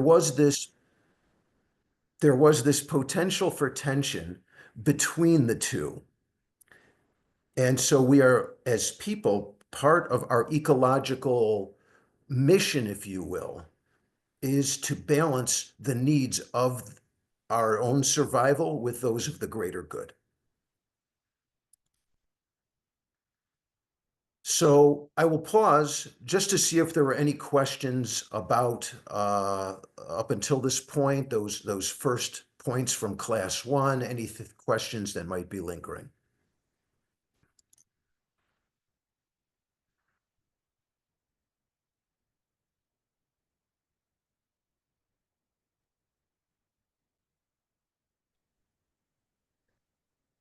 was this there was this potential for tension between the two. And so we are, as people, part of our ecological mission, if you will, is to balance the needs of our own survival with those of the greater good. So I will pause just to see if there were any questions about up until this point, those first points from class one, any questions that might be lingering.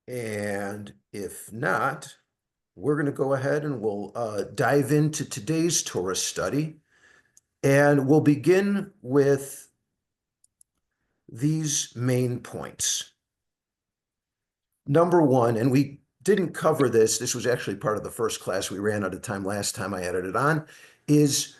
And if not, we're going to go ahead and we'll dive into today's Torah study. And we'll begin with these main points. Number one, and we didn't cover this, this was actually part of the first class. We ran out of time last time I added it on, is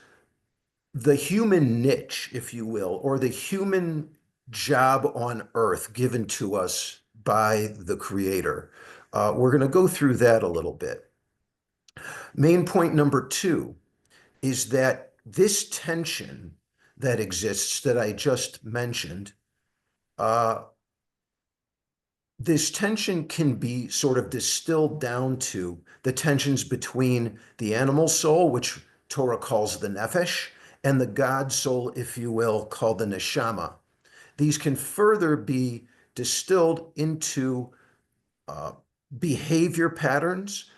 the human niche, if you will, or the human job on earth given to us by the Creator. We're going to go through that a little bit. Main point number two is that this tension that exists that I just mentioned, this tension can be sort of distilled down to the tensions between the animal soul, which Torah calls the nefesh, and the God soul, if you will, called the neshama. These can further be distilled into behavior patterns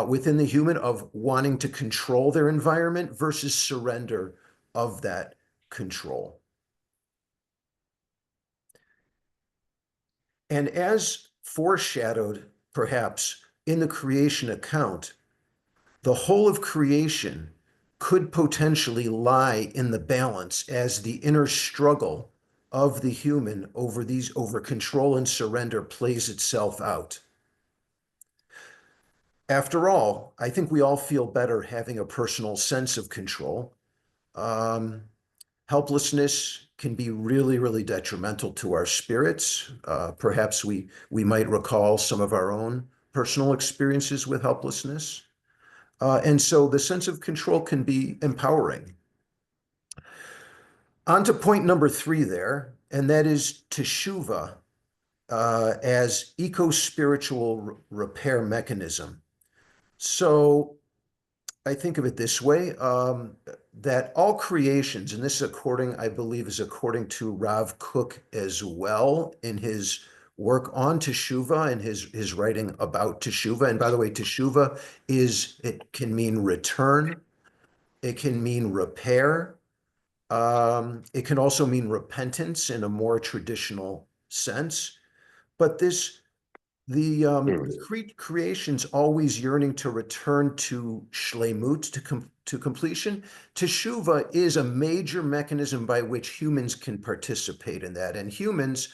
within the human of wanting to control their environment versus surrender of that control. And as foreshadowed, perhaps, in the creation account, the whole of creation could potentially lie in the balance as the inner struggle of the human over control and surrender plays itself out. After all, I think we all feel better having a personal sense of control. Helplessness can be really, really detrimental to our spirits. Perhaps we might recall some of our own personal experiences with helplessness. And so the sense of control can be empowering. On to point number three there, and that is teshuvah as eco-spiritual repair mechanism. So I think of it this way, that all creations, and this I believe is according to Rav Kook as well in his work on teshuvah and his writing about teshuvah. And by the way, teshuvah it can mean return, it can mean repair, it can also mean repentance in a more traditional sense. But the creation's always yearning to return to shlemut, to completion. Teshuvah is a major mechanism by which humans can participate in that, and humans,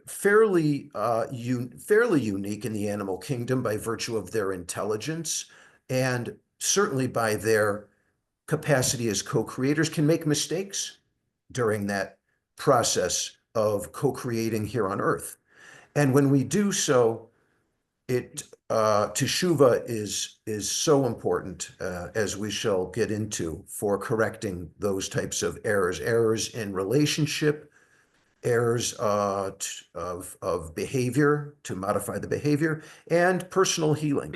fairly unique in the animal kingdom by virtue of their intelligence and certainly by their capacity as co-creators, can make mistakes during that process of co-creating here on Earth. And when we do so, teshuvah is so important, as we shall get into, for correcting those types of errors in relationship, errors of behavior, to modify the behavior, and personal healing.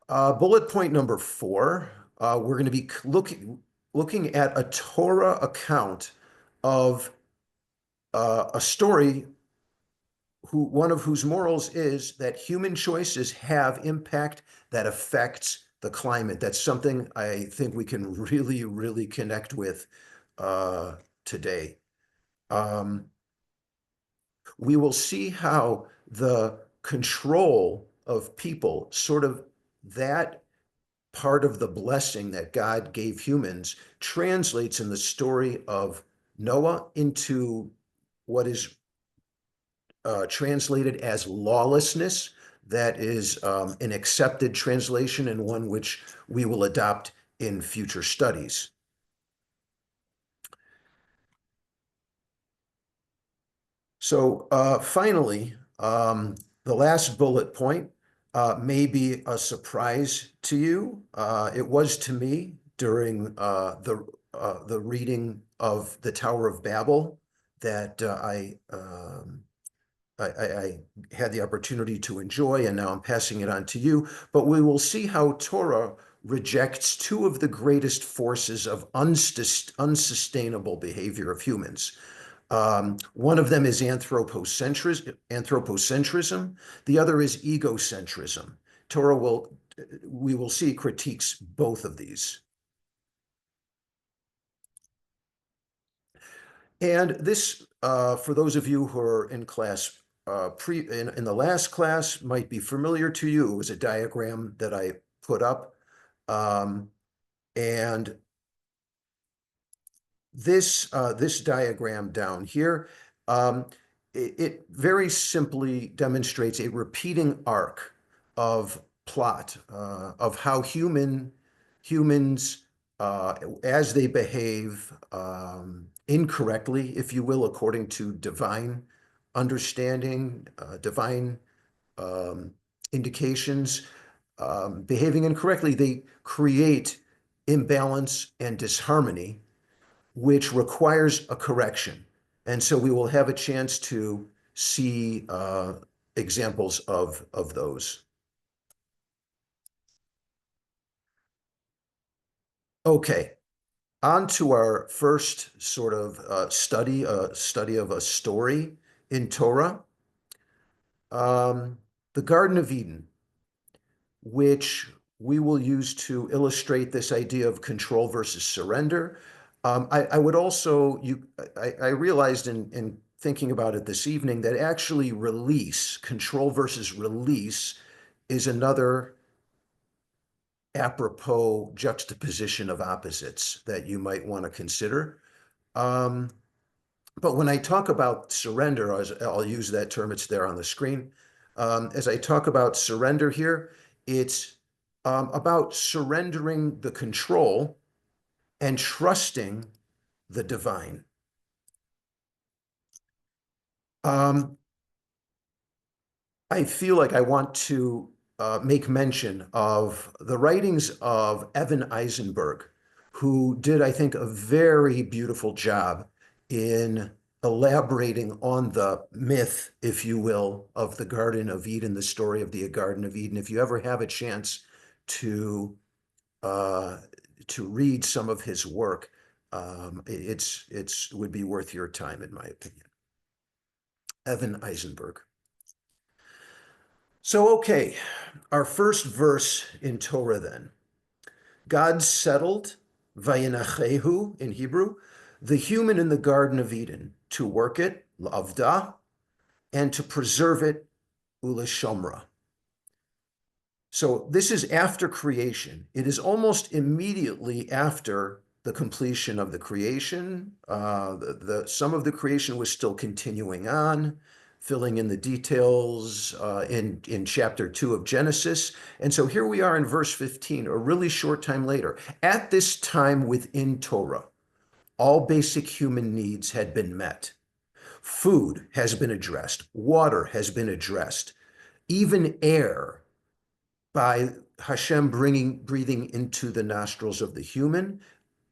Bullet point number four, we're going to be looking at a Torah account of a story one of whose morals is that human choices have impact that affects the climate. That's something I think we can really, really connect with today. We will see how the control of people, sort of that part of the blessing that God gave humans, translates in the story of Noah into what is translated as lawlessness. That is an accepted translation and one which we will adopt in future studies. So finally, the last bullet point may be a surprise to you. It was to me during the reading of the Tower of Babel that I had the opportunity to enjoy, and now I'm passing it on to you. But we will see how Torah rejects two of the greatest forces of unsustainable behavior of humans. One of them is anthropocentrism. The other is egocentrism. We will see, critiques both of these. And this, for those of you who are in class, in the last class, might be familiar to you. It was a diagram that I put up. And this diagram down here, it very simply demonstrates a repeating arc of plot of how humans, as they behave incorrectly, if you will, according to divine understanding, divine indications, behaving incorrectly, they create imbalance and disharmony, which requires a correction. And so we will have a chance to see examples of those. Okay, on to our first sort of study of a story in Torah, the Garden of Eden, which we will use to illustrate this idea of control versus surrender. I would also, I realized in thinking about it this evening that actually control versus release, is another apropos juxtaposition of opposites that you might want to consider. Um, but when I talk about surrender, I'll use that term, it's there on the screen. As I talk about surrender here, it's about surrendering the control and trusting the divine. Um, I feel like I want to make mention of the writings of Evan Eisenberg, who did, I think, a very beautiful job in elaborating on the myth, if you will, of the Garden of Eden, the story of the Garden of Eden. If you ever have a chance to uh, to read some of his work, it's would be worth your time, in my opinion. Evan Eisenberg. So, okay, our first verse in Torah then. God settled, Vayinachehu in Hebrew, the human in the Garden of Eden to work it, L'avda, and to preserve it, Uleshomra. So this is after creation. It is almost immediately after the completion of the creation. Some of the creation was still continuing on, filling in the details in chapter 2 of Genesis. And so here we are in verse 15, a really short time later. At this time within Torah, all basic human needs had been met. Food has been addressed. Water has been addressed. Even air, by Hashem breathing into the nostrils of the human,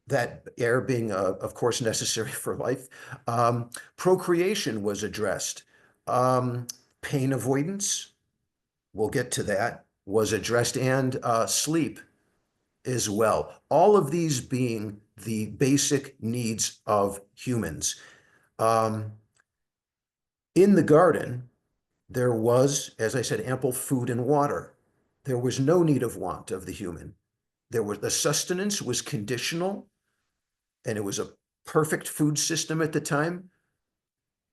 that air being, of course, necessary for life. Procreation was addressed. Pain avoidance, we'll get to that, was addressed, and sleep as well. All of these being the basic needs of humans. In the garden, there was, as I said, ample food and water. There was no need of want of the human. The sustenance was conditional, and it was a perfect food system at the time,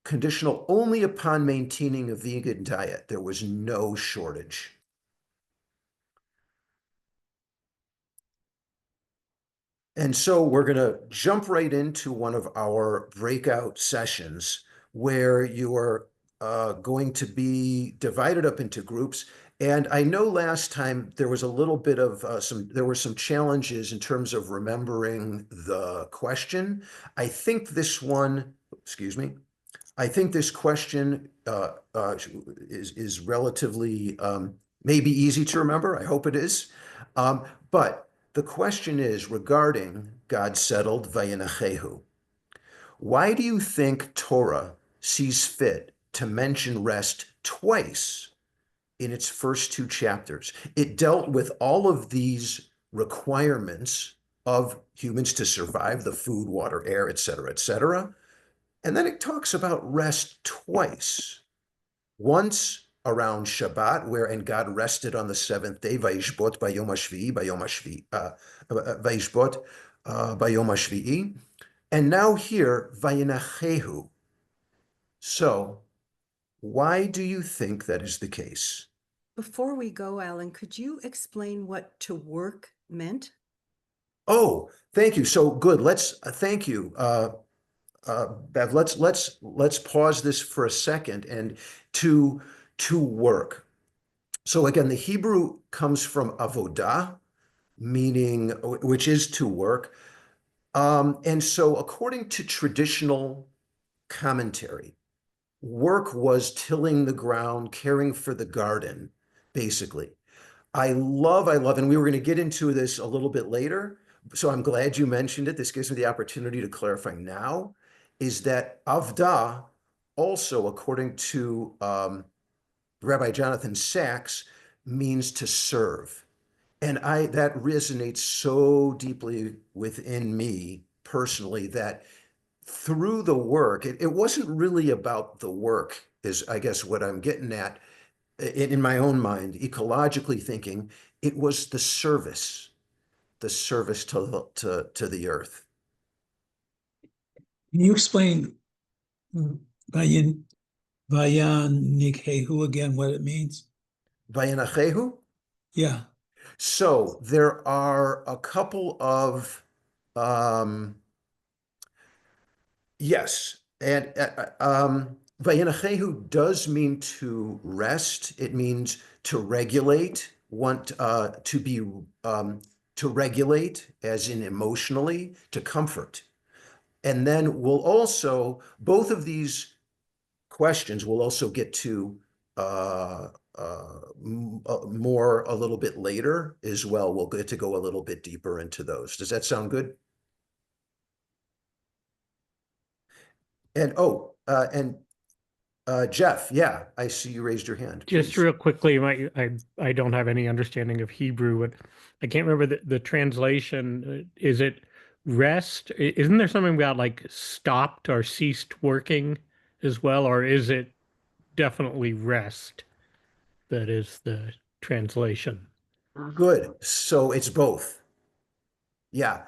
conditional only upon maintaining a vegan diet. There was no shortage. And so we're going to jump right into one of our breakout sessions where you are going to be divided up into groups. And I know last time there was a little bit of there were some challenges in terms of remembering the question. I think this one, excuse me, I think this question is relatively maybe easy to remember. I hope it is. But the question is regarding God settled Vayenachehu. Why do you think Torah sees fit to mention rest twice in its first two chapters? It dealt with all of these requirements of humans to survive, the food, water, air, et cetera, et cetera. And then it talks about rest twice. Once around Shabbat, where and God rested on the seventh day, Vayishbot bayom hashvi'i, Vayishbot bayom hashvi'i. And now here, Vayenachehu. So why do you think that is the case? Before we go, Alan, could you explain what to work meant? Oh, thank you. So good. Let's thank you. Bev, let's pause this for a second and to to work. So again, the Hebrew comes from avodah, meaning which is to work. And so according to traditional commentary, work was tilling the ground, caring for the garden, basically. I love, and we were going to get into this a little bit later. So I'm glad you mentioned it. This gives me the opportunity to clarify now, is that Avda also, according to Rabbi Jonathan Sachs, means to serve. And that resonates so deeply within me personally that through the work, it wasn't really about the work, is I guess what I'm getting at in my own mind, ecologically thinking, it was the service to the earth. Can you explain Vayan Vayanikhehu again, what it means? Vayanachehu. Yeah. So there are a couple of um, yes, and Vayanachehu does mean to rest. It means to regulate, want to be to regulate, as in emotionally, to comfort. And then we'll also, both of these questions we'll also get to uh, more a little bit later as well. We'll get to go a little bit deeper into those. Does that sound good? And Jeff, yeah, I see you raised your hand. Just Please. real quickly, I don't have any understanding of Hebrew, but I can't remember the translation. Is it rest? Isn't there something about like stopped or ceased working as well, or is it definitely rest that is the translation? Good. So it's both. Yeah.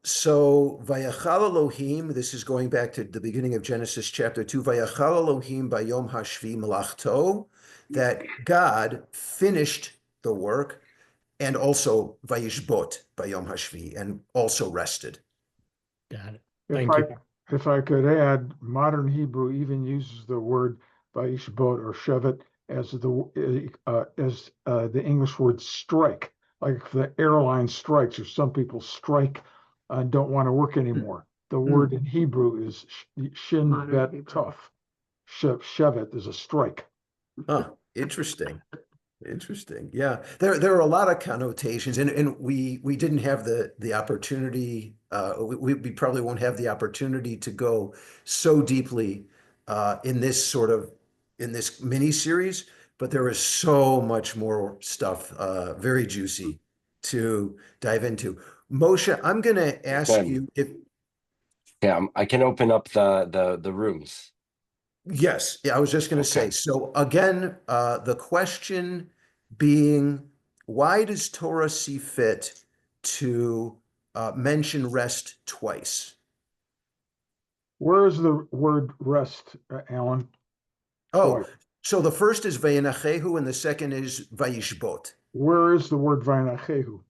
So Vayachal Elohim, this is going back to the beginning of Genesis chapter 2, Vayachal Elohim bayom hashvi melachto, that God finished the work and also Vayishbot bayom hashvi, and also rested. Got it. If Thank I you. if I could add, modern Hebrew even uses the word vayishbot or shevet as the English word strike. Like if the airline strikes, or some people strike and don't want to work anymore. The word in Hebrew is shin bet tough. Shevet is a strike. Huh, interesting. Interesting. Yeah. There are a lot of connotations, and we didn't have the opportunity, we probably won't have the opportunity to go so deeply in this mini series, but there is so much more stuff, very juicy to dive into. Moshe, I'm gonna ask Ben, you if yeah, I can open up the rooms. yes, yeah, I was just going to say. Okay. So again, the question being, why does Torah see fit to mention rest twice? Where is the word rest, Alan? Oh, Twice. so the first is Vayenachehu and the second is Vayishbot. Where is the word vainachehu?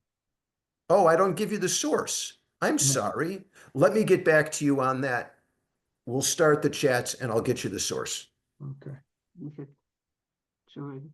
Oh, I don't give you the source. I'm sorry. Let me get back to you on that. We'll start the chats and I'll get you the source. Okay. Okay. Join.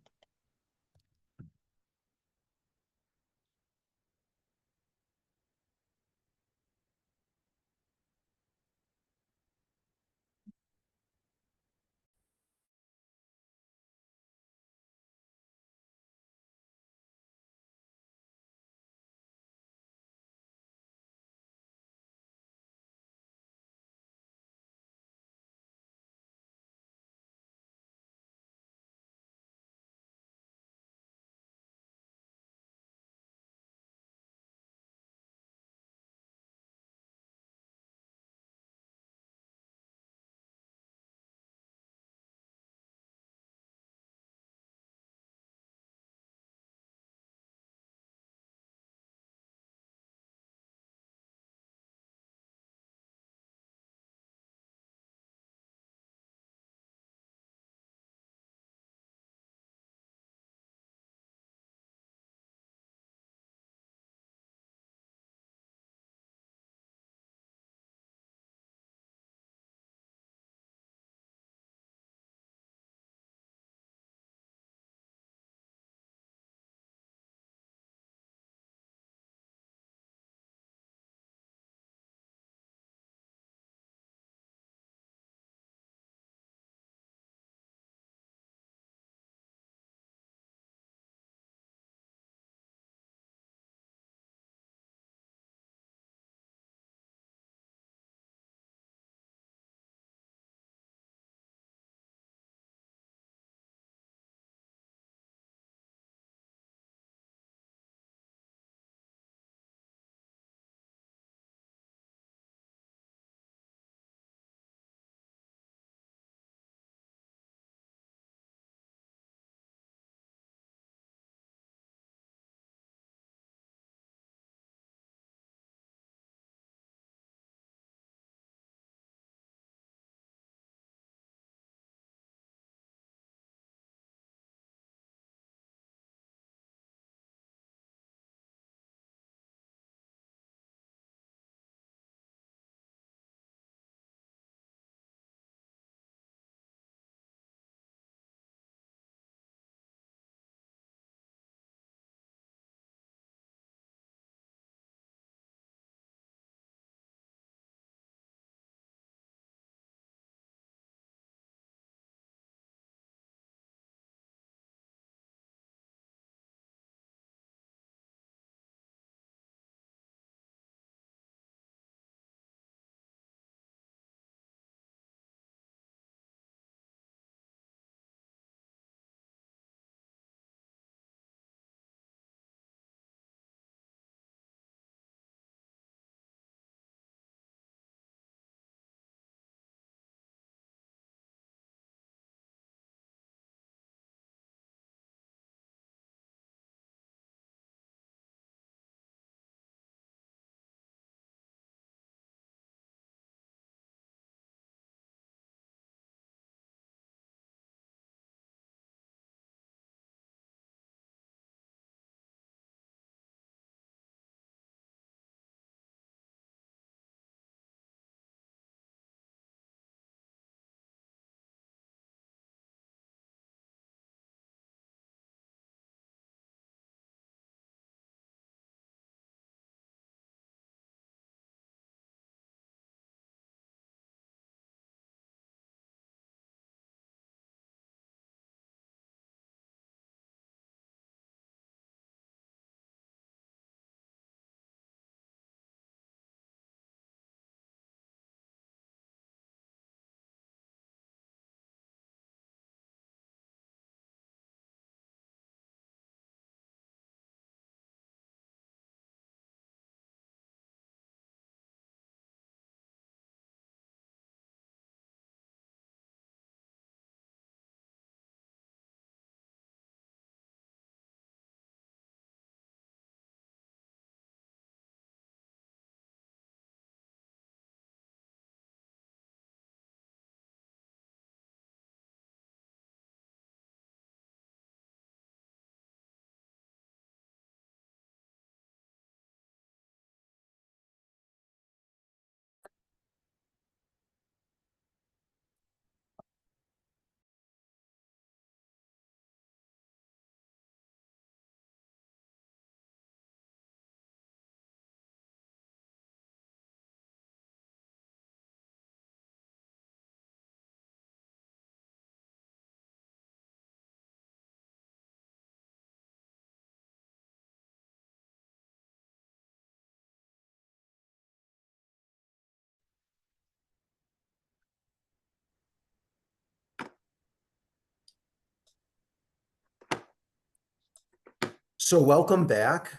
So welcome back.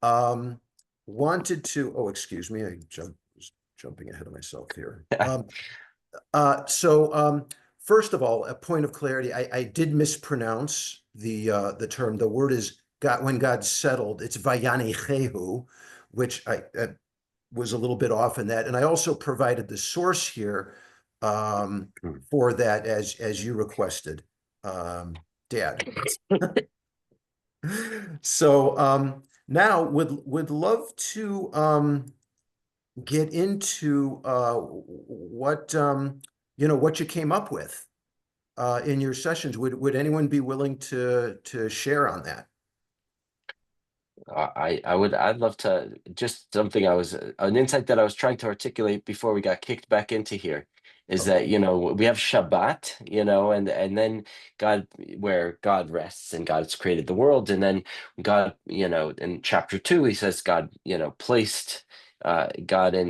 Wanted to, oh, excuse me, was jumping ahead of myself here. First of all, a point of clarity, I did mispronounce the term. The word is God, when God settled, it's Vayanichehu, which I was a little bit off in that. And I also provided the source here for that as you requested, Dad. So now would love to get into what what you came up with in your sessions. Would anyone be willing to share on that? I'd love to, just something an insight that I was trying to articulate before we got kicked back into here is that, we have Shabbat, and then God, where God rests and God's created the world. And then God, in chapter 2, he says God, placed God in,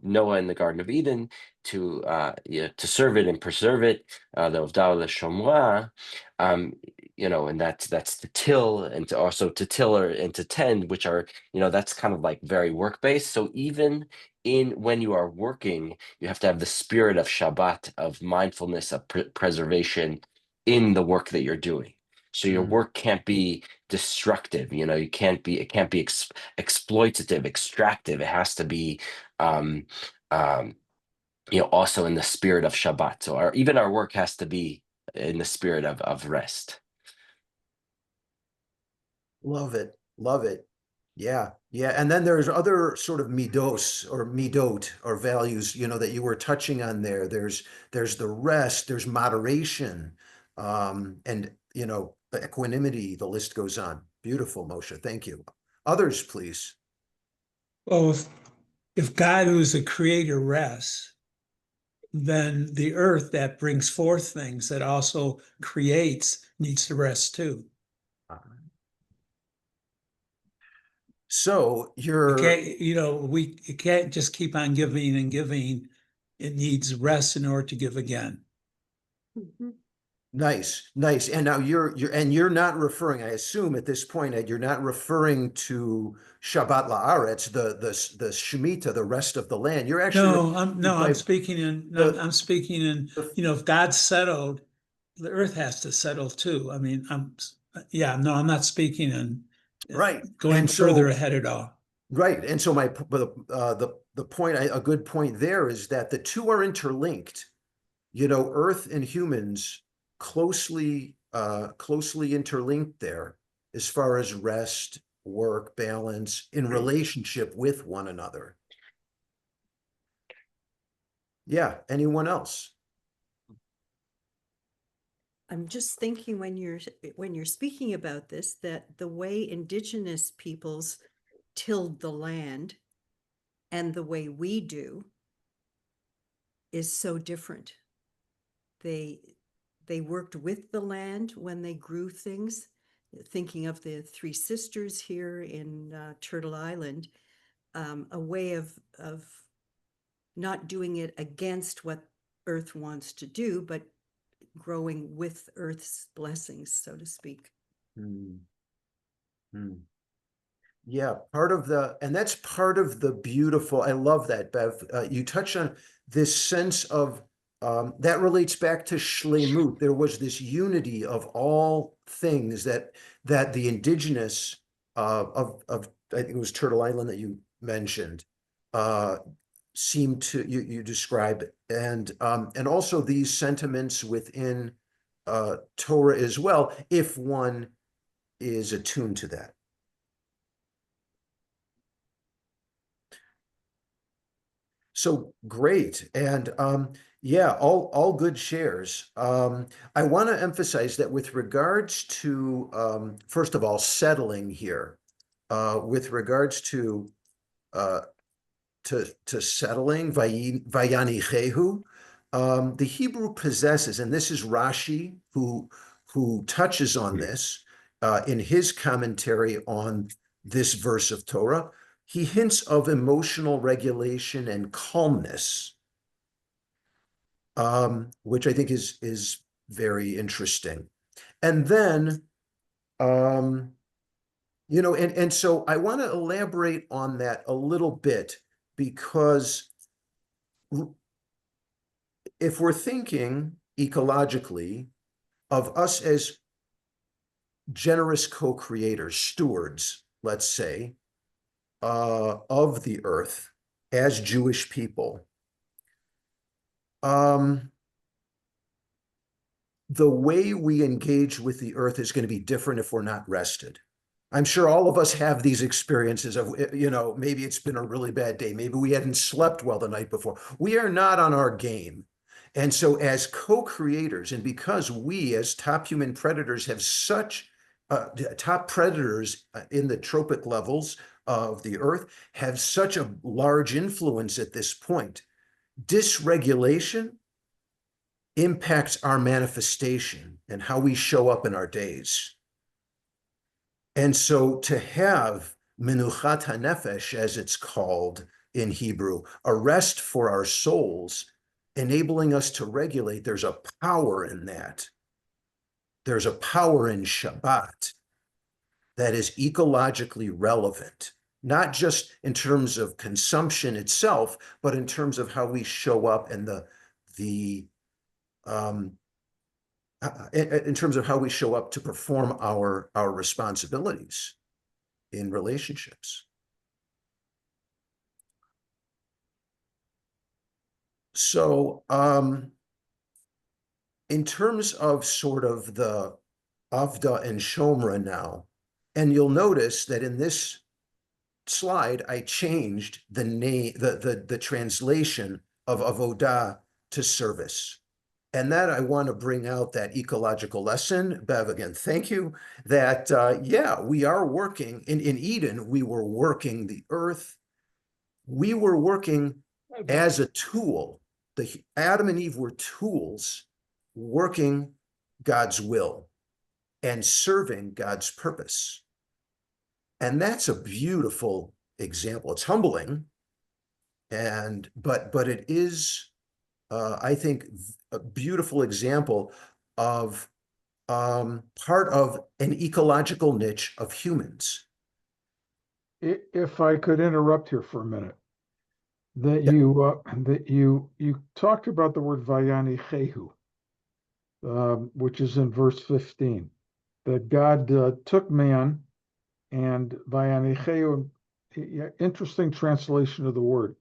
Noah in the Garden of Eden to serve it and preserve it, the Ovdah Shomra. And that's to till and to also to tiller and to tend, which are, that's kind of like very work based. So even when you are working, you have to have the spirit of Shabbat, of mindfulness, of preservation in the work that you're doing. So your work can't be destructive. It can't be exploitative, extractive. It has to be also in the spirit of Shabbat. So even our work has to be in the spirit of rest. Love it. Love it. Yeah. Yeah. And then there's other sort of midos or midot or values, that you were touching on there. There's the rest, there's moderation, and, equanimity, the list goes on. Beautiful, Moshe. Thank you. Others, please. Well, if God, who is the creator, rests, then the earth that brings forth things, that also creates, needs to rest too. So You you're can't, you can't just keep on giving and giving. It needs rest in order to give again. Mhm. nice. And now you're not referring, I assume at this point, Ed, you're not referring to Shabbat La'aretz, the Shemitah, the rest of the land. You're actually I'm speaking in, the- I'm speaking in, if God's settled, the earth has to settle too. I mean, I'm not speaking in right. going And further so ahead at all. right. And so the point, a good point there is that the two are interlinked. Earth and humans closely interlinked there as far as rest, work, balance in relationship with one another. Yeah. Anyone else? I'm just thinking when you're speaking about this, that the way indigenous peoples tilled the land and the way we do is so different. They worked with the land when they grew things. Thinking of the Three Sisters here in Turtle Island, a way of not doing it against what Earth wants to do, but growing with Earth's blessings, so to speak. Hmm. Hmm. Yeah, and that's part of the beautiful, I love that, Bev. You touch on this sense of, that relates back to Shlemut. There was this unity of all things that the indigenous of I think it was Turtle Island that you mentioned, uh, seemed to you describe it. And also these sentiments within Torah as well, if one is attuned to that. So great. And yeah, all good shares. I want to emphasize that with regards to first of all, settling here, with regards to uh settling, vayanichehu, the Hebrew possesses, and this is Rashi who touches on this in his commentary on this verse of Torah. He hints of emotional regulation and calmness, which I think is very interesting. And then You know, and so I want to elaborate on that a little bit, because if we're thinking ecologically of us as generous co-creators, stewards, let's say, of the earth as Jewish people, the way we engage with the earth is going to be different if we're not rested. I'm sure all of us have these experiences of, you know, maybe it's been a really bad day. Maybe we hadn't slept well the night before. We are not on our game. And so as co-creators, and because we as top human predators have such top predators in the tropic levels of the earth have such a large influence at this point, dysregulation impacts our manifestation and how we show up in our days. And so to have menuchat hanefesh, as it's called in Hebrew, a rest for our souls, enabling us to regulate, there's a power in that. There's a power in Shabbat that is ecologically relevant, not just in terms of consumption itself, but in terms of how we show up and in terms of how we show up to perform our responsibilities in relationships. So in terms of sort of the Avda and Shomra now, and you'll notice that in this slide, I changed the name, the translation of Avodah to service. And that I want to bring out that ecological lesson. Bev, again, thank you. That, yeah, we are working. In Eden, we were working the earth. We were working as a tool. Adam and Eve were tools working God's will and serving God's purpose. And that's a beautiful example. It's humbling, but it is, I think, a beautiful example of part of an ecological niche of humans. If I could interrupt here for a minute, that you talked about the word vayanichehu, which is in verse 15, that God took man and vayanichehu, interesting translation of the word.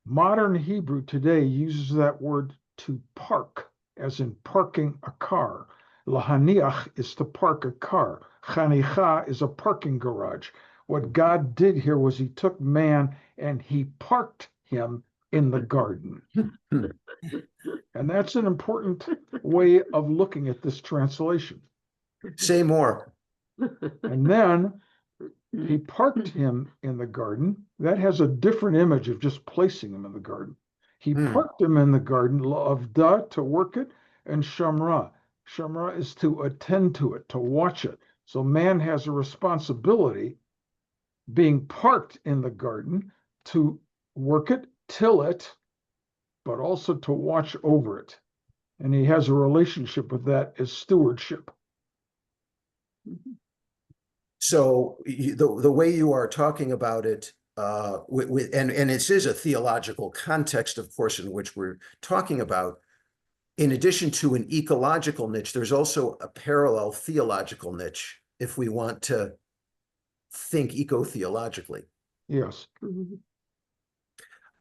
Modern Hebrew today uses that word to park, as in parking a car. Lahaniach is to park a car. Chanicha is a parking garage. What God did here was he took man and he parked him in the garden. And that's an important way of looking at this translation. Say more. And then he parked him in the garden. That has a different image of just placing him in the garden. He parked him in the garden, la'avda, to work it, and shamra. Shamra is to attend to it, to watch it. So man has a responsibility, being parked in the garden, to work it, till it, but also to watch over it. And he has a relationship with that as stewardship. So the way you are talking about it, and it is a theological context, of course, in which we're talking about, in addition to an ecological niche, there's also a parallel theological niche, if we want to think eco-theologically. Yes.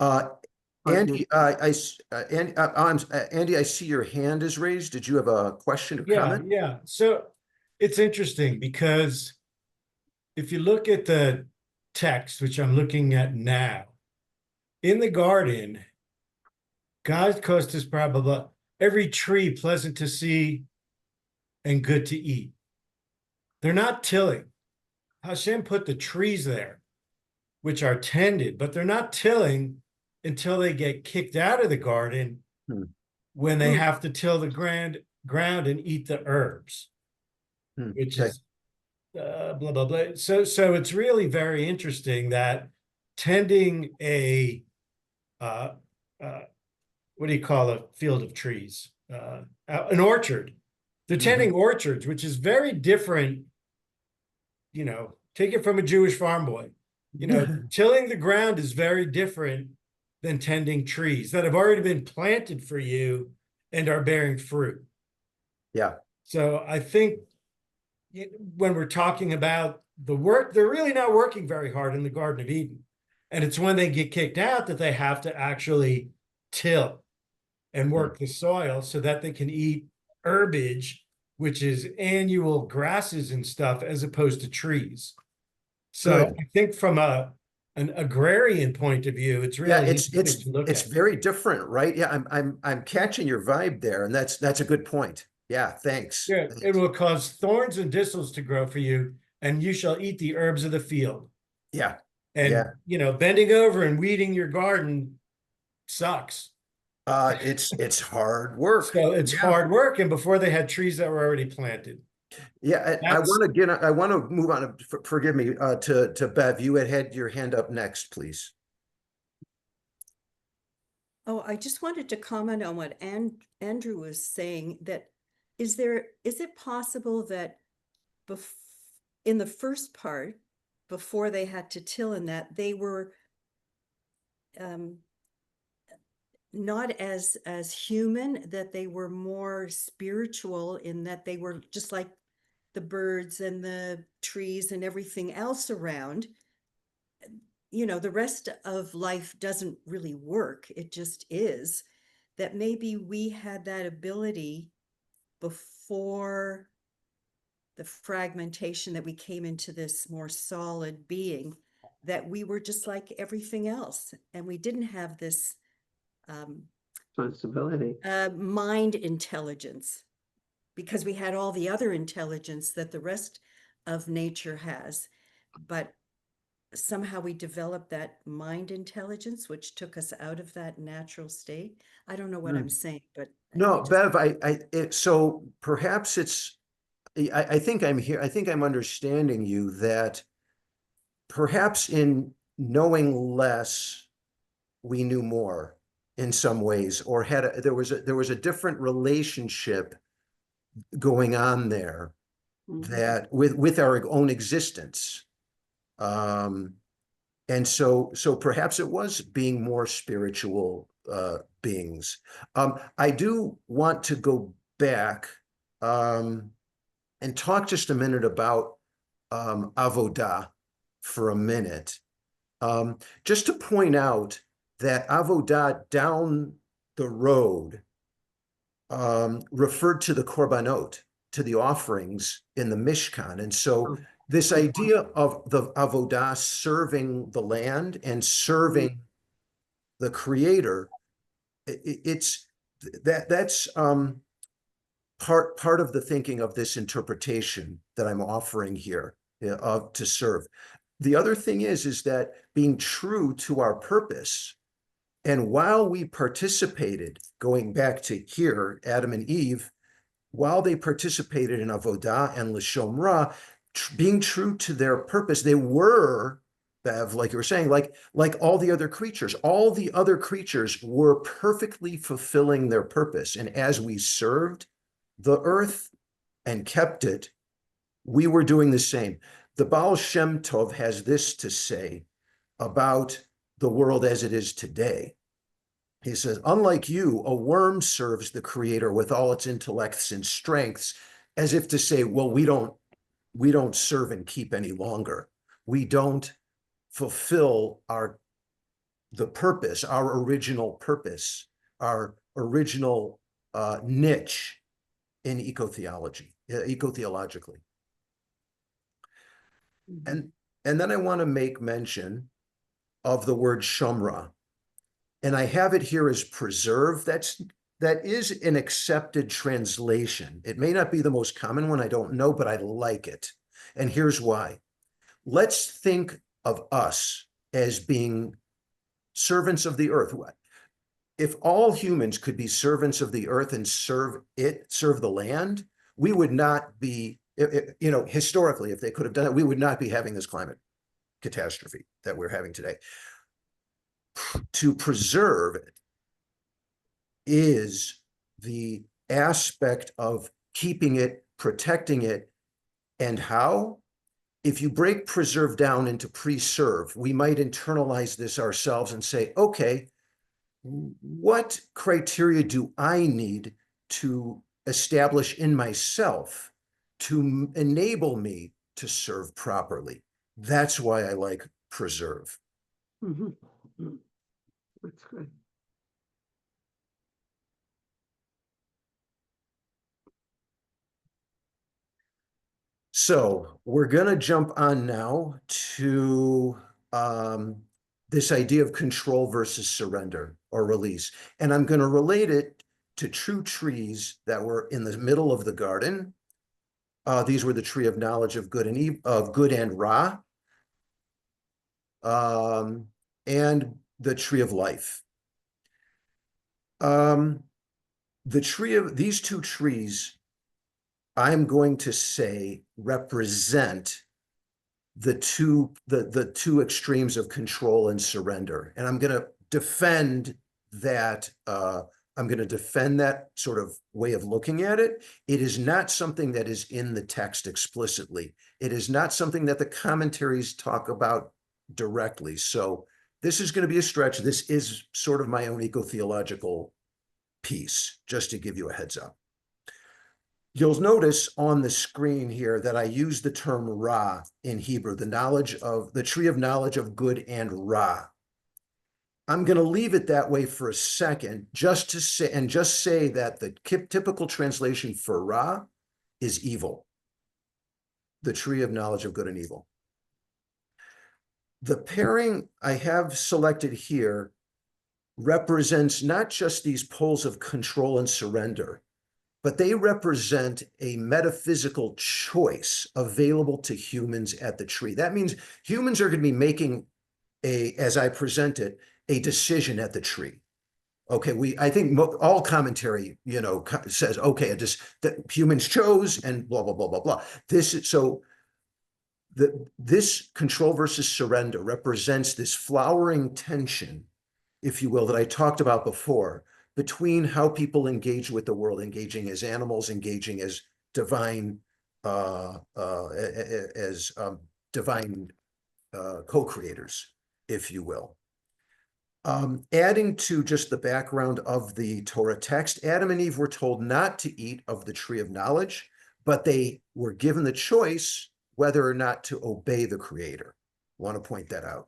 Andy, Andy, I see your hand is raised. Did you have a question or comment? Yeah. So it's interesting because if you look at the text, which I'm looking at now, in the garden, God caused us probably every tree pleasant to see and good to eat. They're not tilling. Hashem put the trees there, which are tended, but they're not tilling until they get kicked out of the garden when they have to till the ground and eat the herbs, which is blah, blah, blah. So it's really very interesting that tending a, what do you call a field of trees? An orchard. They're tending orchards, which is very different, Take it from a Jewish farm boy. You know, tilling the ground is very different than tending trees that have already been planted for you and are bearing fruit. Yeah. So I think when we're talking about the work, they're really not working very hard in the Garden of Eden. And it's when they get kicked out that they have to actually till and work the soil so that they can eat herbage, which is annual grasses and stuff, as opposed to trees. So Good. I think from an agrarian point of view, it's really Yeah, interesting to look it's at. very different, right? Yeah, I'm catching your vibe there, and that's a good point. Yeah, thanks. Yeah, it will cause thorns and thistles to grow for you, and you shall eat the herbs of the field. Yeah, And yeah. you know, bending over and weeding your garden sucks. It's hard work. So it's Yeah. hard work. And before they had trees that were already planted. Yeah, I want to get. I want to move on. Forgive me. To Bev, you had your hand up next, please. Oh, I just wanted to comment on what Andrew was saying, that is it possible that in the first part, before they had to till in that, they were not as human, that they were more spiritual, in that they were just like the birds and the trees and everything else around. You know, the rest of life doesn't really work. It just is. That maybe we had that ability before the fragmentation, that we came into this more solid being, that we were just like everything else. And we didn't have this Responsibility. mind intelligence, because we had all the other intelligence that the rest of nature has. But somehow we developed that mind intelligence, which took us out of that natural state. I don't know what I'm saying, but No, Bev, so perhaps I think I'm here. I think I'm understanding you that perhaps in knowing less, we knew more in some ways, or there was a different relationship going on there that with our own existence. And so perhaps it was being more spiritual beings. I do want to go back and talk just a minute about avodah for a minute. Just to point out that avodah down the road referred to the korbanot, to the offerings in the Mishkan. And so this idea of the avodah, serving the land and serving the creator, that's part of the thinking of this interpretation that I'm offering here of to serve. The other thing is that being true to our purpose. And while we participated, going back to here, Adam and Eve, while they participated in avodah and lishom ra, being true to their purpose, they were, Bev, like you were saying, like all the other creatures were perfectly fulfilling their purpose. And as we served the earth and kept it, we were doing the same. The Baal Shem Tov has this to say about the world as it is today. He says, unlike you, a worm serves the creator with all its intellects and strengths, as if to say, well, we don't serve and keep any longer. We don't fulfill the purpose, our original purpose, our original niche in ecotheologically. And then I want to make mention of the word shomra. And I have it here as preserve. That is an accepted translation. It may not be the most common one, I don't know, but I like it. And here's why. Let's think of us as being servants of the earth. If all humans could be servants of the earth and serve the land, we would not be, historically, if they could have done it, we would not be having this climate catastrophe that we're having today. To preserve it is the aspect of keeping it, protecting it, and how? if you break preserve down into preserve, we might internalize this ourselves and say, okay, what criteria do I need to establish in myself to enable me to serve properly? That's why I like preserve. Mhm. That's good. So we're going to jump on now to this idea of control versus surrender or release. And I'm going to relate it to two trees that were in the middle of the garden. These were the tree of knowledge of good and evil, of good and Ra, and the tree of life. These two trees, I'm going to say, represent the two extremes of control and surrender. And I'm going to defend that. I'm going to defend that sort of way of looking at it. It is not something that is in the text explicitly. It is not something that the commentaries talk about directly. So this is going to be a stretch. This is sort of my own eco-theological piece, just to give you a heads up. You'll notice on the screen here that I use the term Ra in Hebrew, the tree of knowledge of good and Ra. I'm going to leave it that way for a second, just say that the typical translation for Ra is evil, the tree of knowledge of good and evil. The pairing I have selected here represents not just these poles of control and surrender, but they represent a metaphysical choice available to humans at the tree. That means humans are going to be making as I present it, a decision at the tree. Okay, I think all commentary, says, okay, that humans chose and blah, blah, blah, blah, blah. This control versus surrender represents this flowering tension, if you will, that I talked about before, between how people engage with the world, engaging as animals, engaging as divine, divine co-creators, if you will. Adding to just the background of the Torah text, Adam and Eve were told not to eat of the tree of knowledge, but they were given the choice whether or not to obey the Creator. I want to point that out.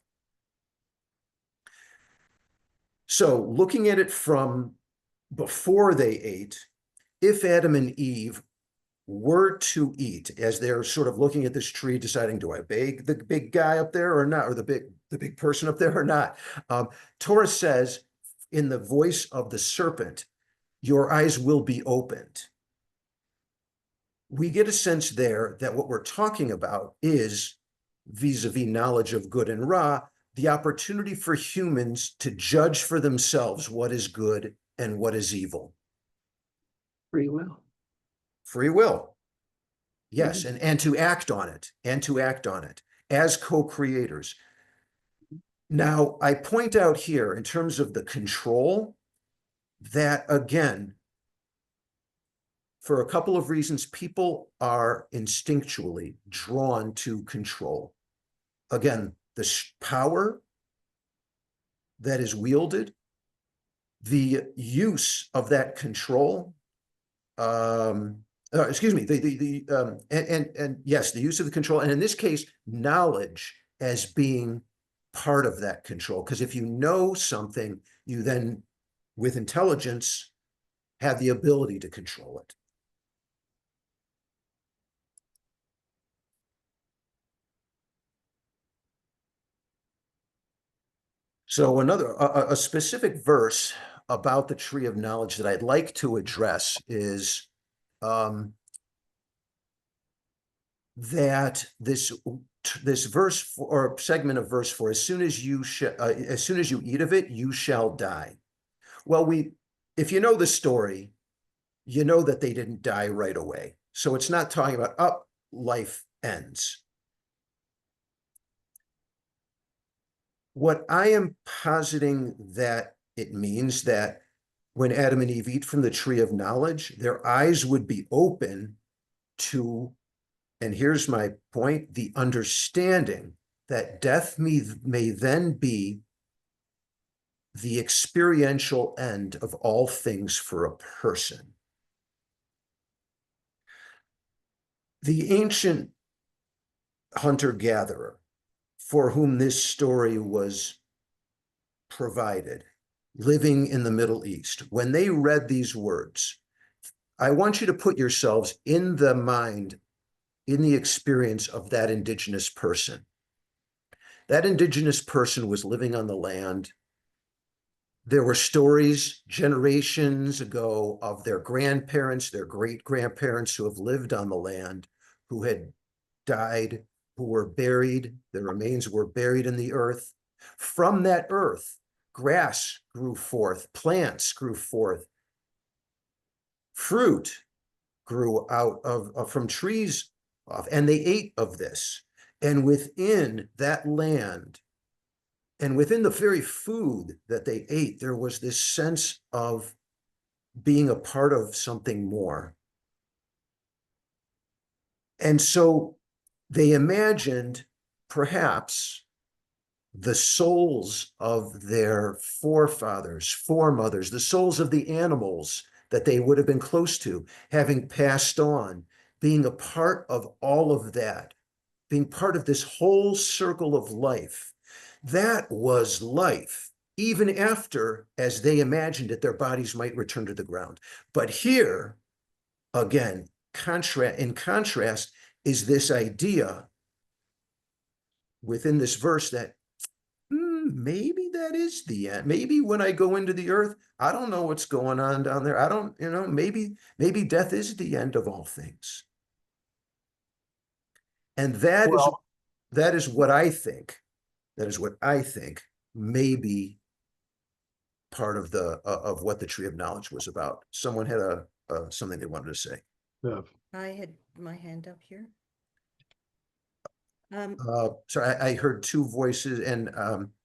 So looking at it from before they ate, if Adam and Eve were to eat, as they're sort of looking at this tree, deciding, do I obey the big guy up there or not, or the big person up there or not? Torah says, in the voice of the serpent, your eyes will be opened. We get a sense there that what we're talking about is vis-a-vis knowledge of good and Ra, the opportunity for humans to judge for themselves what is good and what is evil. Free will. Free will. Yes, and to act on it, as co-creators. Now, I point out here in terms of the control that, again, for a couple of reasons, people are instinctually drawn to control. Again, the power that is wielded, the use of that control, excuse me, yes, the use of the control, and in this case, knowledge as being part of that control. Because if you know something, you then, with intelligence, have the ability to control it. So a specific verse about the tree of knowledge that I'd like to address is that this verse or segment of verse 4, as soon as you eat of it, you shall die. Well, if you know the story, you know that they didn't die right away. So it's not talking about life ends. What I am positing that it means that when Adam and Eve eat from the tree of knowledge, their eyes would be open to and here's my point, the understanding that death may then be the experiential end of all things for a person. The ancient hunter-gatherer for whom this story was provided, living in the Middle East, when they read these words, I want you to put yourselves in the mind, in the experience of that indigenous person. That indigenous person was living on the land. There were stories generations ago of their grandparents, their great-grandparents who have lived on the land, who had died, who were buried. Their remains were buried in the earth. From that earth, grass grew forth, plants grew forth, fruit grew out of from trees off, and they ate of this. And within that land, and within the very food that they ate, there was this sense of being a part of something more. And so they imagined perhaps the souls of their forefathers, foremothers, the souls of the animals that they would have been close to, having passed on, being a part of all of that, being part of this whole circle of life. That was life, even after, as they imagined it, their bodies might return to the ground. But here, again, in contrast, is this idea within this verse that maybe that is the end. Maybe when I go into the earth, I don't know what's going on down there. I don't, maybe death is the end of all things. And that is what I think. That is what I think may be part of of what the Tree of Knowledge was about. Someone had something they wanted to say. Yeah. I had my hand up here. Sorry, I heard two voices, and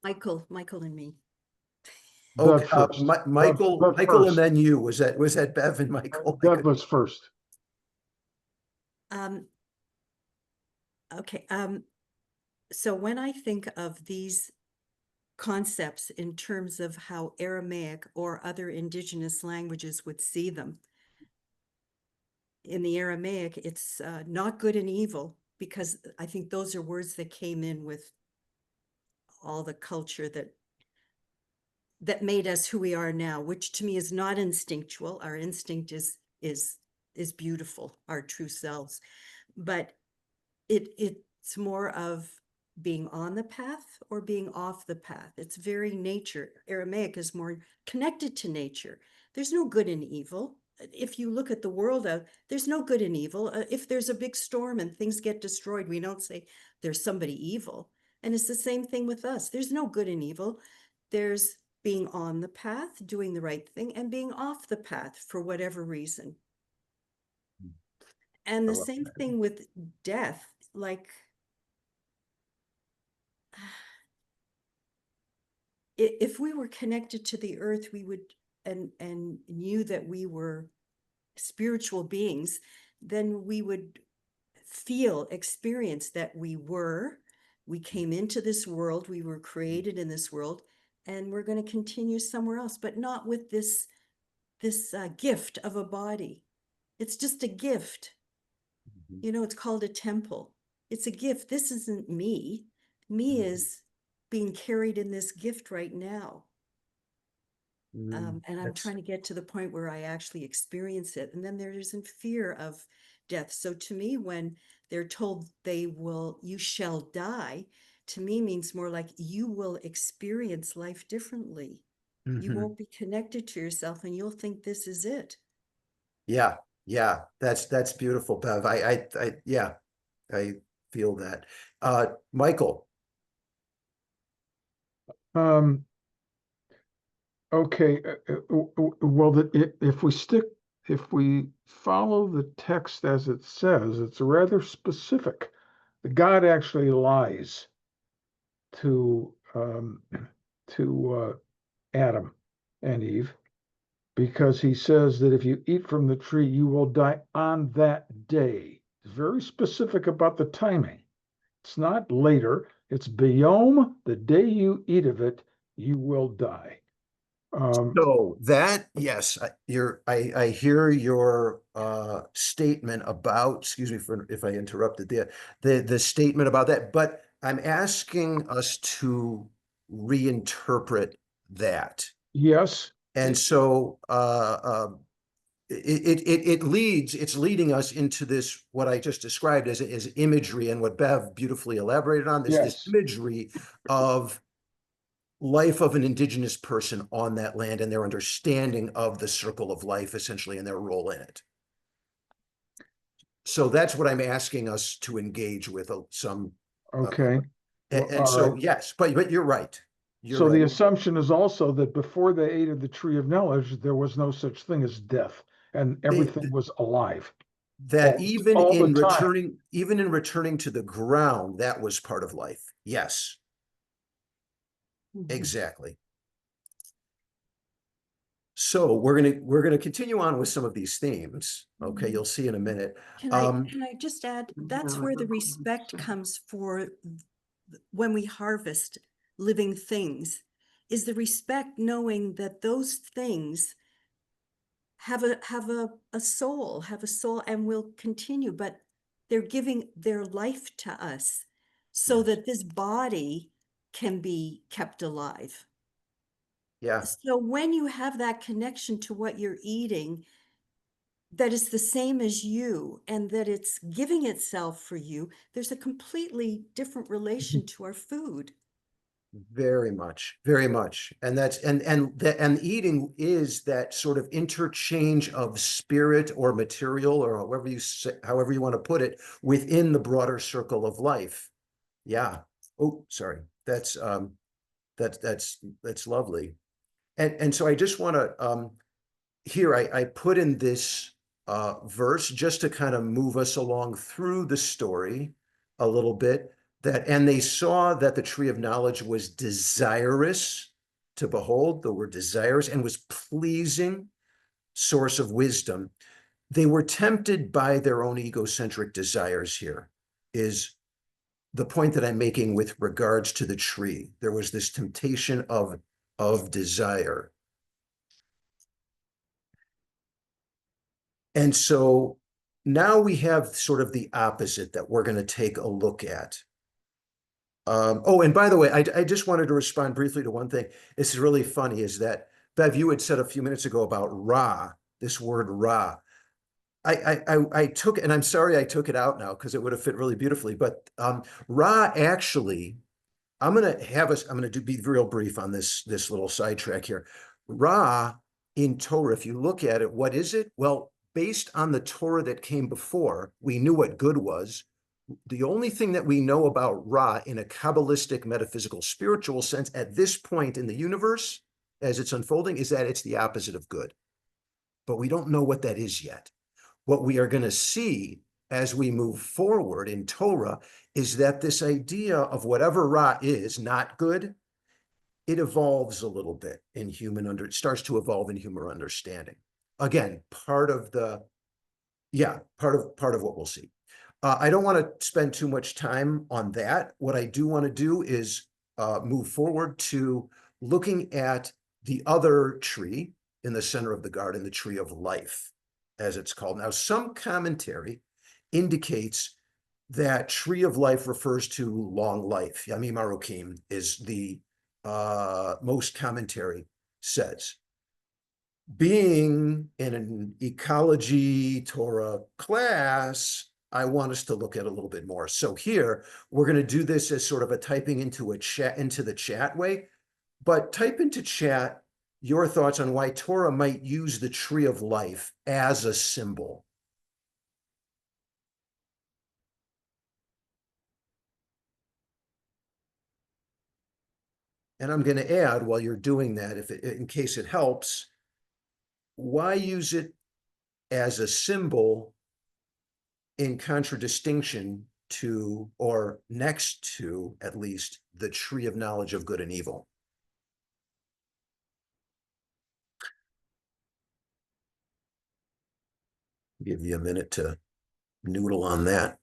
Michael and me. okay, Bev first. Michael, Bev Michael, and first. then you. Was that Bev and Michael? Bev was first. Okay. So when I think of these concepts in terms of how Aramaic or other indigenous languages would see them, in the Aramaic, it's not good and evil, because I think those are words that came in with all the culture that made us who we are now, which to me is not instinctual. Our instinct is beautiful, our true selves, but it's more of being on the path or being off the path. It's very nature. Aramaic is more connected to nature. There's no good and evil. If you look at the world out, there's no good and evil. If there's a big storm and things get destroyed, we don't say there's somebody evil. And it's the same thing with us. There's no good and evil. There's being on the path, doing the right thing, and being off the path for whatever reason. And the same thing with death, like if we were connected to the earth, we would and knew that we were spiritual beings, then we would experience that we came into this world, we were created in this world, and we're going to continue somewhere else, but not with this gift of a body. It's just a gift. It's called a temple. It's a gift. This isn't me. Me is being carried in this gift right now. And I'm trying to get to the point where I actually experience it. And then there isn't fear of death. So to me, when they're told you shall die, to me means more like you will experience life differently. You won't be connected to yourself, and you'll think this is it. Yeah, that's beautiful, Bev. I feel that. Michael. Okay, well, if we follow the text as it says, it's rather specific. God actually lies to Adam and Eve, because he says that if you eat from the tree, you will die on that day. It's very specific about the timing. It's not later. It's biyom, the day you eat of it, you will die. So that, yes, I hear your statement about, excuse me for if I interrupted the statement about that, but I'm asking us to reinterpret that. Yes, And so it's leading us into this, what I just described as imagery, and what Bev beautifully elaborated on, this yes. imagery of life of an indigenous person on that land and their understanding of the circle of life, essentially, and their role in it. So that's what I'm asking us to engage with some. Okay. And so, yes, but you're right. You're So the right. assumption is also that before they ate of the tree of knowledge, there was no such thing as death, and everything was alive. That all the time. even in returning to the ground, that was part of life. Yes, exactly. So we're gonna continue on with some of these themes. Okay, you'll see in a minute. Can I just add, that's where the respect comes for when we harvest living things, is the respect knowing that those things have a soul, and will continue, but they're giving their life to us so Yes. that this body can be kept alive. Yeah, So when you have that connection to what you're eating, that is the same as you, and that it's giving itself for you, there's a completely different relation to our food. very much, very much. And that's and eating is that sort of interchange of spirit or material, or however you say, however you want to put it, within the broader circle of life. Yeah. Oh, sorry. That's lovely. And so I just want to here I put in this verse just to kind of move us along through the story a little bit, that and they saw that the tree of knowledge was desirous to behold, the word desirous, and was pleasing, source of wisdom. They were tempted by their own egocentric desires. Here is the point that I'm making with regards to the tree. There was this temptation of desire. And so now we have sort of the opposite that we're going to take a look at. Oh, and by the way, I just wanted to respond briefly to one thing. It's really funny is that, Bev, you had said a few minutes ago about Ra, this word Ra. I took, and I'm sorry I took it out now because it would have fit really beautifully, but Ra actually, I'm gonna be real brief on this little sidetrack here. Ra in Torah, if you look at it, what is it? Well, based on the Torah that came before, we knew what good was. The only thing that we know about Ra in a Kabbalistic, metaphysical, spiritual sense at this point in the universe, as it's unfolding, is that it's the opposite of good. But we don't know what that is yet. What we are going to see as we move forward in Torah is that this idea of whatever Ra is not good, it evolves a little bit in it starts to evolve in human understanding. Again, part of what we'll see. I don't want to spend too much time on that. What I do want to do is move forward to looking at the other tree in the center of the garden, the tree of life, as it's called. Now, some commentary indicates that tree of life refers to long life. Yamim Arokim is the most commentary says. Being in an ecology Torah class, I want us to look at a little bit more. So here, we're going to do this as sort of a typing into the chat way, but type into chat your thoughts on why Torah might use the tree of life as a symbol. And I'm going to add, while you're doing that, in case it helps, why use it as a symbol in contradistinction to, or next to, at least, the tree of knowledge of good and evil? Give you a minute to noodle on that.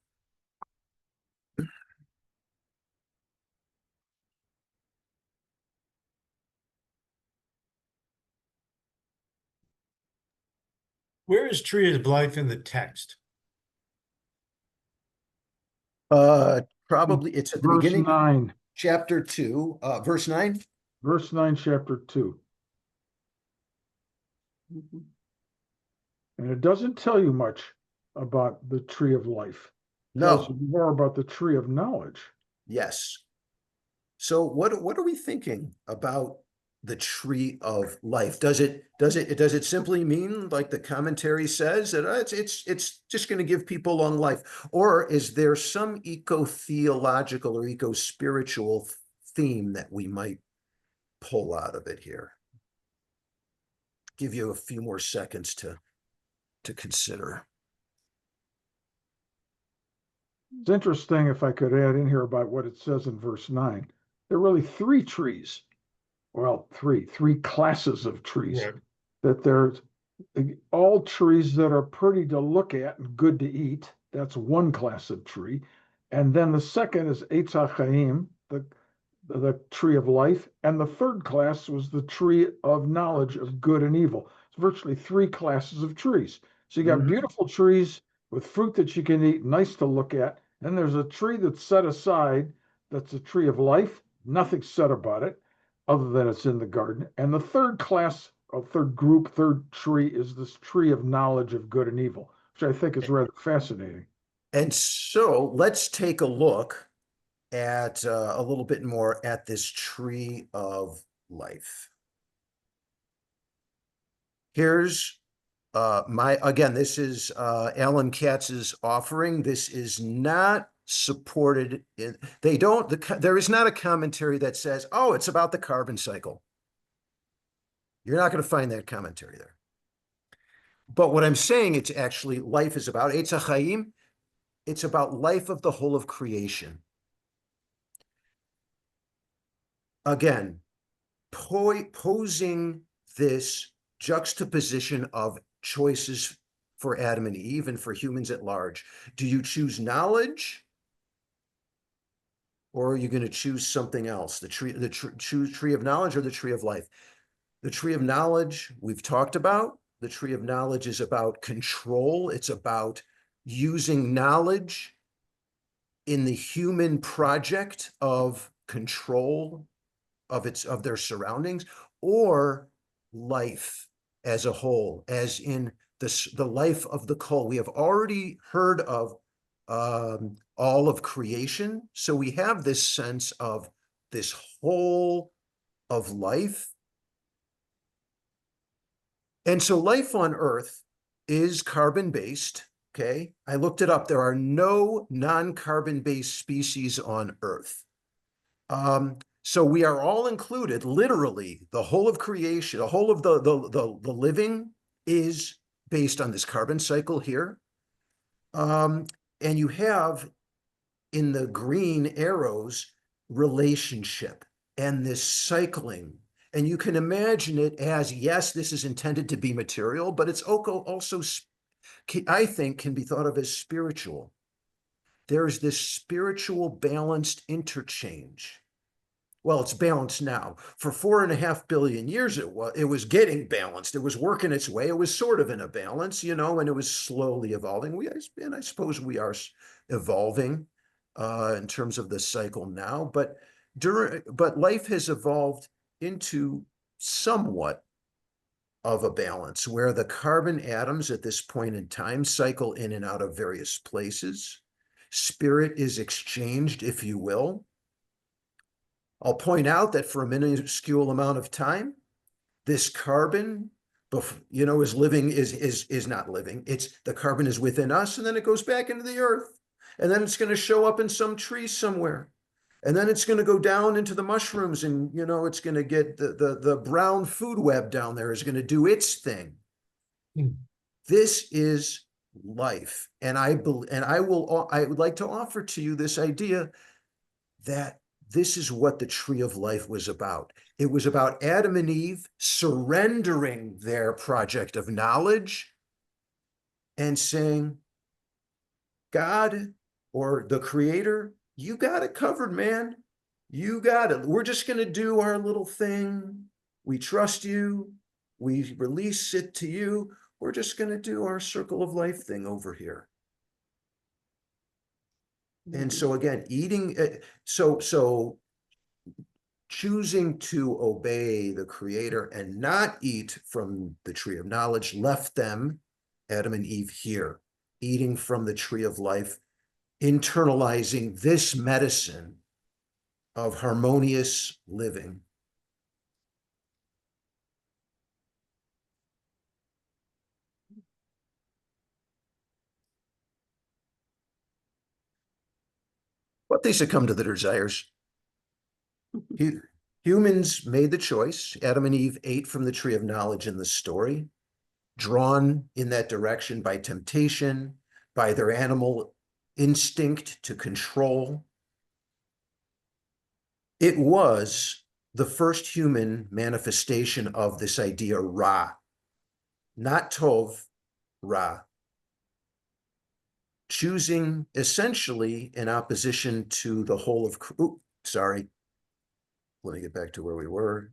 Where is tree of life in the text? Probably it's at the Verse beginning, 9, chapter 2, verse 9. verse 9, chapter 2. Mhm. And it doesn't tell you much about the tree of life. It tells No, you more about the tree of knowledge. yes. So what are we thinking about the tree of life? Does it simply mean, like the commentary says, that it's just going to give people long life? Or is there some eco-theological or eco-spiritual theme that we might pull out of it here? Give you a few more seconds to consider. It's interesting, if I could add in here about what it says in verse 9. There are really three trees. Well, three classes of trees. Yeah. That there's all trees that are pretty to look at and good to eat. That's one class of tree. And then the second is Eitz HaChaim, the tree of life. And the third class was the tree of knowledge of good and evil. It's virtually three classes of trees. So you got Mhm. beautiful trees with fruit that you can eat, nice to look at. And there's a tree that's set aside, that's a tree of life. Nothing said about it other than it's in the garden. And the third class, or third group, third tree is this tree of knowledge of good and evil, which I think is rather fascinating. And so let's take a look at a little bit more at this tree of life. Here's again, this is Alan Katz's offering. This is not supported in, there is not a commentary that says, oh, it's about the carbon cycle. You're not going to find that commentary there. But what I'm saying, it's actually life is about Eitz HaChaim. It's about life of the whole of creation. Again, posing this juxtaposition of choices for Adam and Eve and for humans at large. Do you choose knowledge, or are you going to choose something else? The tree of knowledge or the tree of life? The tree of knowledge we've talked about. The tree of knowledge is about control. It's about using knowledge in the human project of control of their surroundings, or life as a whole, as in the life of the kol. We have already heard of all of creation, so we have this sense of this whole of life. And so life on Earth is carbon-based. Okay, I looked it up. There are no non-carbon-based species on Earth. So we are all included, literally, the whole of creation, the whole of the living is based on this carbon cycle here. And you have in the green arrows relationship and this cycling. And you can imagine it as, yes, this is intended to be material, but it's also, I think, can be thought of as spiritual. There's this spiritual balanced interchange. Well, it's balanced now. For 4.5 billion years, it was getting balanced. It was working its way. It was sort of in a balance, and it was slowly evolving. And I suppose we are evolving in terms of the cycle now. But life has evolved into somewhat of a balance where the carbon atoms at this point in time cycle in and out of various places. Spirit is exchanged, if you will. I'll point out that for a minuscule amount of time, this carbon, is not living. It's the carbon is within us, and then it goes back into the earth, and then it's going to show up in some tree somewhere, and then it's going to go down into the mushrooms, and it's going to get the brown food web down there is going to do its thing. This is life, and I would like to offer to you this idea that this is what the tree of life was about. It was about Adam and Eve surrendering their project of knowledge and saying, God or the creator, you got it covered, man. You got it. We're just going to do our little thing. We trust you. We release it to you. We're just going to do our circle of life thing over here. And so again, eating, so choosing to obey the creator and not eat from the tree of knowledge left them, Adam and Eve, here, eating from the tree of life, internalizing this medicine of harmonious living. But they succumbed to their desires. Humans made the choice. Adam and Eve ate from the tree of knowledge in the story, drawn in that direction by temptation, by their animal instinct to control. It was the first human manifestation of this idea, Ra, not Tov, Ra. Choosing essentially in opposition to the whole of, sorry, let me get back to where we were.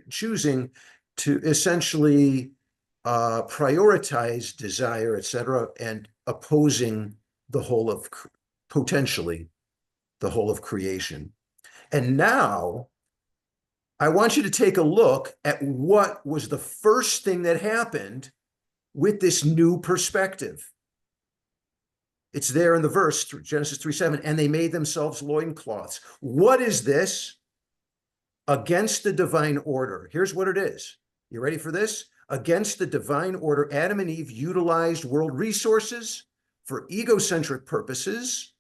Choosing to essentially prioritize desire, etc., and opposing the whole of, potentially, the whole of creation. And now I want you to take a look at what was the first thing that happened with this new perspective. It's there in the verse, Genesis 3:7, and they made themselves loincloths. What is this? Against the divine order. Here's what it is. You ready for this? Against the divine order, Adam and Eve utilized world resources for egocentric purposes.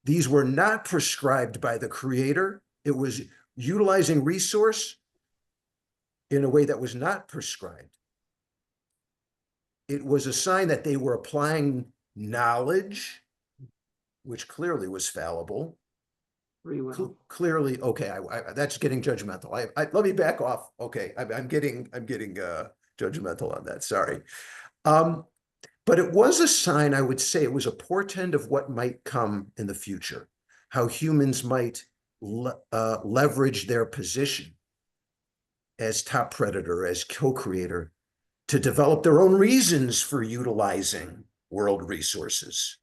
These were not prescribed by the creator. It was utilizing resource in a way that was not prescribed. It was a sign that they were applying knowledge, which clearly was fallible. Clearly, okay, that's getting judgmental. Let me back off. Okay, I'm getting judgmental on that. Sorry. But it was a sign, I would say, it was a portend of what might come in the future, how humans might leverage their position as top predator, as co-creator, to develop their own reasons for utilizing world resources,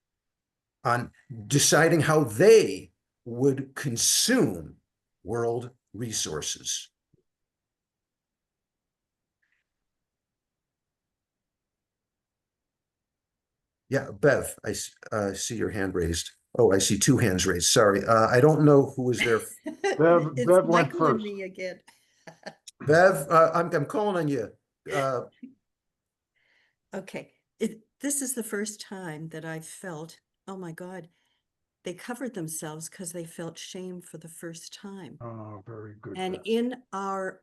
on deciding how they would consume world resources. Yeah, Bev, I see your hand raised. Oh, I see two hands raised. Sorry. I don't know who was there. Bev It's went Michael and first. me again. Bev, I'm calling on you. Okay, this is the first time that I've felt, oh my God, they covered themselves because they felt shame for the first time. Oh, very good. And Bev.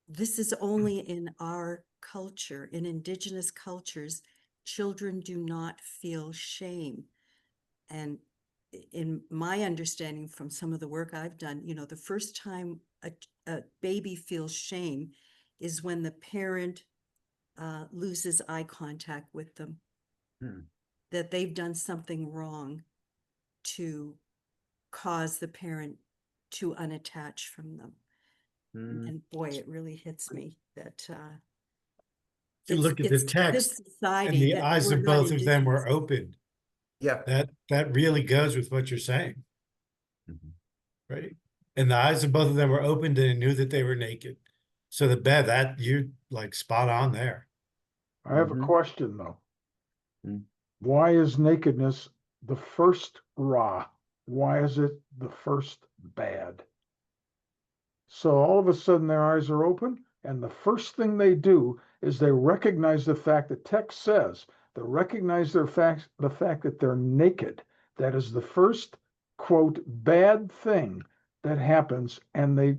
this is only in our culture, in indigenous cultures, children do not feel shame. And in my understanding from some of the work I've done, the first time a baby feels shame is when the parent loses eye contact with them, that they've done something wrong to cause the parent to unattach from them. And boy, it really hits me that You look at the text, and the eyes of both of them were opened. Yeah. That really goes with what you're saying. Right? And the eyes of both of them were opened and they knew that they were naked. So that you're like spot on there. I have a question though. Why is nakedness the first Ra? Why is it the first bad? So all of a sudden their eyes are open, and the first thing they do is they recognize the fact that text says, they recognize the fact that they're naked. That is the first, quote, bad thing that happens, and they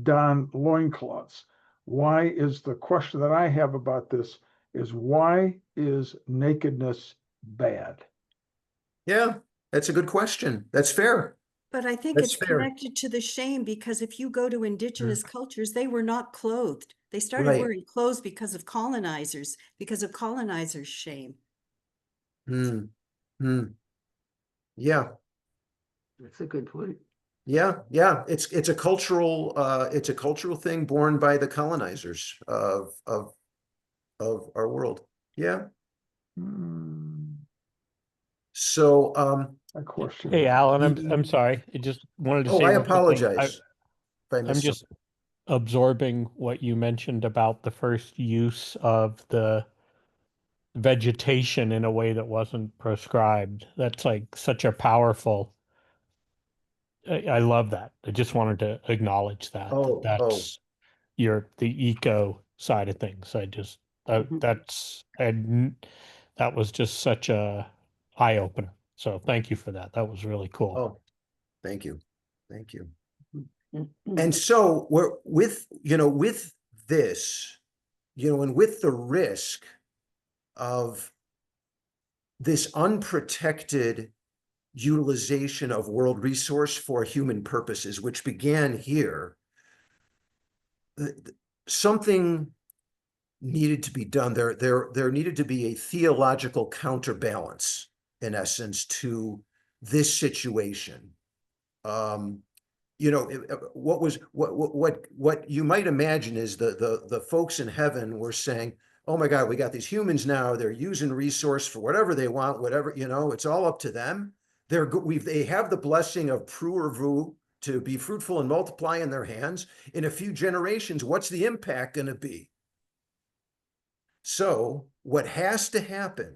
don loincloths. Why is the question that I have about this is, why is nakedness bad? Yeah, that's a good question. That's fair. But I think That's it's fair. connected to the shame, because if you go to indigenous cultures, they were not clothed. They started Right. wearing clothes because of colonizers' shame. Hmm. Hmm. Yeah. That's a good point. Yeah. It's a cultural thing born by the colonizers of our world. Yeah. Hmm, So a question. Hey, Alan, I'm the- I'm sorry. I just wanted to oh, say I real quickly. apologize if I I'm missed just something. absorbing what you mentioned about the first use of the vegetation in a way that wasn't prescribed. That's like such a powerful. I love that. I just wanted to acknowledge that. Oh. That's the eco side of things. I just Mhm. that was just such a eye opener. So thank you for that. That was really cool. Oh, thank you. Thank you. Mhm. And so we're with this, and with the risk of this unprotected utilization of world resource for human purposes, which began here, something needed to be done. There needed to be a theological counterbalance, in essence, to this situation. Um, what you might imagine is the folks in heaven were saying, oh my God, we got these humans now, they're using resource for whatever they want, whatever, it's all up to them. They have the blessing of pru, to be fruitful and multiply in their hands. In a few generations, what's the impact going to be? So what has to happen,